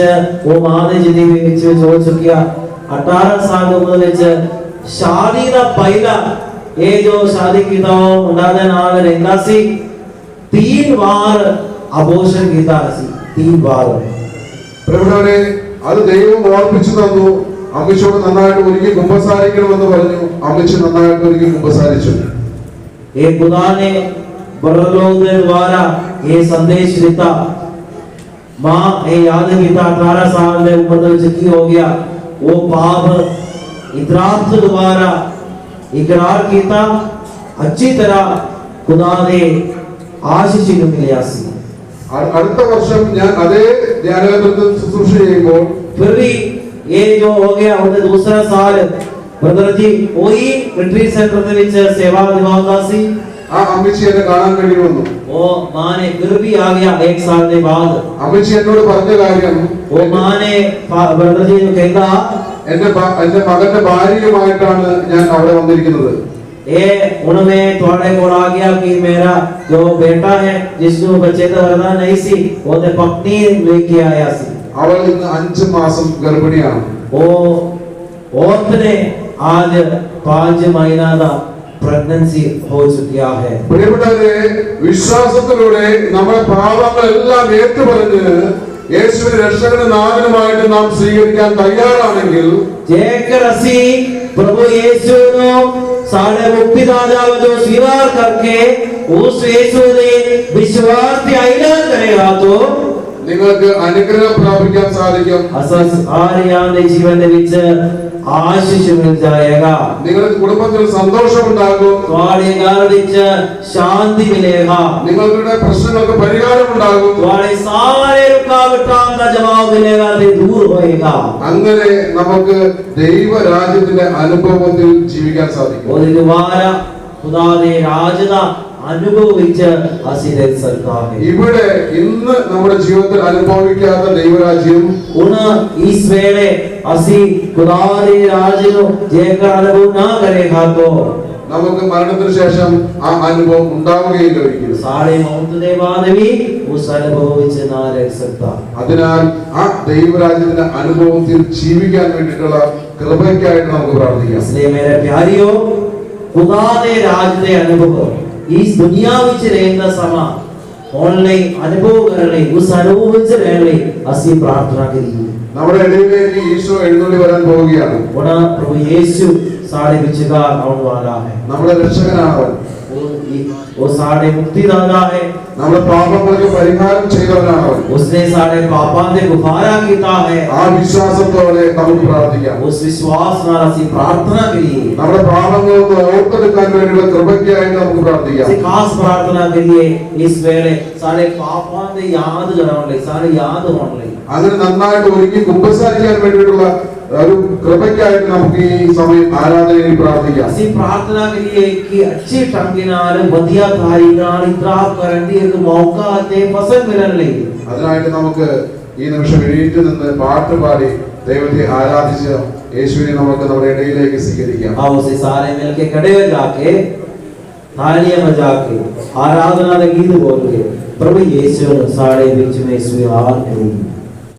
वो मां ने जिंदगी में हो चुकिया 18 साल की उम्र में शादी का पहला ये जो शादी किया उन्होंने नाल रहंदा सी 3 बार अबॉर्शन किया सी 3 बार. പ്രഭുവേ അത് ദൈവം ഓർമ്മിച്ചു തന്നു. അമ്മച്ചിയോട് നന്നായിട്ട് ഒരുങ്ങി കുമ്പസാരിക്കണമെന്ന് പറഞ്ഞു. അമ്മച്ചി നന്നായിട്ട് ഒരുങ്ങി കുമ്പസാരിച്ചു. ये खुदा ने बरलों के द्वारा ये संदेश देता मां ये याद किया 18 साल में उम्र में की हो गया वो पाप इतराफ द्वारा इकरार किया अच्छी तरह खुदा ने आशीष मिलिया सी. അടുത്ത വർഷം ഞാൻ അതേ ധ്യാനകേന്ദ്രത്തിൽ ശുശ്രൂഷ ചെയ്യുമ്പോൾ फिर भी ये जो हो गया उन्हें दूसरा साल ब्रदर जी वही रिट्रीट सेंटर के विच सेवा निभाता सी. ആ അമ്മച്ചി എന്നെ കാണാൻ വേണ്ടി വന്നു. वो मां ने फिर भी आ गया 1 साल के बाद. അമ്മച്ചി എന്നോട് പറഞ്ഞ കാര്യം वो मां ने ब्रदर जी कहता എന്റെ മകന്റെ ഭാര്യയുമായിട്ടാണ് ഞാൻ അവിടെ വന്നിരിക്കുന്നത്. ये उनमें थोड़े को आ गया कि मेरा जो बेटा है जिसको बच्चे का वरदान नहीं सी वो तो पत्नी लेके आया सी അവൾ ഇന്ന് 5 മാസം ഗർഭിണിയാണ്. वो औरत ने आज 5 महीना का प्रेगनेंसी हो चुका है. പ്രിയപ്പെട്ടവരെ, വിശ്വാസത്തിലൂടെ നമ്മുടെ പാപങ്ങളെല്ലാം ഏറ്റുപറഞ്ഞ് യേശുവിനെ രക്ഷകനും നാഥനുമായിട്ട് നാം സ്വീകരിക്കാൻ തയ്യാറാണെങ്കിൽ जेकर असी प्रभु यीशु नो सारे मुक्तिदाता जो स्वीकार करके उस यीशु ने विश्वास से ऐलान करेगा तो നിങ്ങൾക്ക് അനുഗ്രഹം പ്രാപിക്കാൻ സാധിക്കും. असस आर्याने जीवन दे विच आशीष मिल जाएगा. നിങ്ങളുടെ കുടുംബത്തിൽ സന്തോഷമുണ്ടാകും. तुम्हारे घर विच शांति मिलेगा. നിങ്ങളുടെ പ്രശ്നങ്ങൾക്ക് പരിഹാരം ഉണ്ടാകും. तुम्हारे सारे रुकावटों का जवाब मिलेगा ते दूर होएगा. അങ്ങനെ നമുക്ക് ദൈവരാജ്യത്തിന്റെ അനുഭവത്തിൽ ജീവിക്കാൻ സാധിക്കും. और दोबारा खुदा दे राज दा അനുഭവിച്ച് അസിരൽ സർക്കാർ ഇവിടെ ഇന്ന് നമ്മുടെ ജീവിതത്തിൽ അനുഭവിക്കാത്ത ദൈവരാജ്യം इस वेले असी खुदा दे राज नो जेकर अनुभव ना करेगा तो നമുക്ക് മരണത്തിന് ശേഷം ആ അനുഭവം ഉണ്ടാവുകയില്ല ഒരിക്കലും. सारे मौत दे बाद भी उस अनुभव विच ना रह सकता. അതിനാൽ ആ ദൈവരാജ്യത്തിന്റെ അനുഭവത്തിൽ ജീവിക്കാൻ വേണ്ടിയിട്ടുള്ള കൃപയ്ക്കായിട്ട് നമുക്ക് പ്രാർത്ഥിക്കാം. इसलिए मेरे प्यारियो खुदा दे राज दे अनुभव इस दुनिया विच रहना समा ऑनलाइन अनुभव करने उस अनुभव विच रहने असी प्रार्थना करिए. നമ്മുടെ ഇടയിലേക്ക് ഈശോ എഴുന്നള്ളി വരാൻ പോവുകയാണ്. बड़ा प्रभु यीशु सारे विचगार आने वाला है. നമ്മുടെ രക്ഷകനാണ് അവൻ. वो सारे मुक्तिदाता है. നമ്മുടെ പാപങ്ങൾക്ക് പരിഹാരം ചെയ്തവനാണ് അവൻ. उसने सारे पापां दे गुफारा कीता है. ആ വിശ്വാസത്തോടെ നമുക്ക് പ്രാർത്ഥിക്കാം. उस विश्वास नाल असी प्रार्थना करिए. നമ്മുടെ പാപങ്ങൾക്ക് ഓർത്തെടുക്കാൻ വേണ്ടിയുള്ള കൃപയ്ക്കായിട്ട് നമുക്ക് പ്രാർത്ഥിക്കാം. असी खास प्रार्थना करिए इस वेले सारे पापां दे याद कराउंदे सारे याद होने അങ്ങനെ നന്നായിട്ട് ഒരുക്കി കുമ്പസാരിക്കാൻ വേണ്ടിയിട്ടുള്ള ഒരു കൃപയ്ക്കായിട്ട് നമുക്ക് ഈ സമയം ആരാധനയിൽ പ്രാർത്ഥിക്കാം. ਅਸੀਂ प्रार्थना करिए कि अच्छे ढंग ਨਾਲ ਵਧੀਆ ਤਾਰੀ ਨਾਲ ਇਤਰਾਫ ਕਰਨ ਦੀ ਇੱਕ ਮੌਕਾ ਤੇ ਫਸਲ ਮਿਲਣ ਲਈ അതിനായിട്ട് നമുക്ക് ഈ നിമിഷം എഴുന്നേറ്റ് നിന്ന് പാട്ട് പാടി ദൈവത്തെ ആരാധിച്ച് യേശുവിനെ നമുക്ക് നമ്മുടെ ഇടയിലേക്ക് സ്വീകരിക്കാം. आओ से सारे मिलके खड़े हो जाके तालियां बजा के आराधना के गीत बोल के प्रभु यीशु सारे बीच में स्वीकार करें.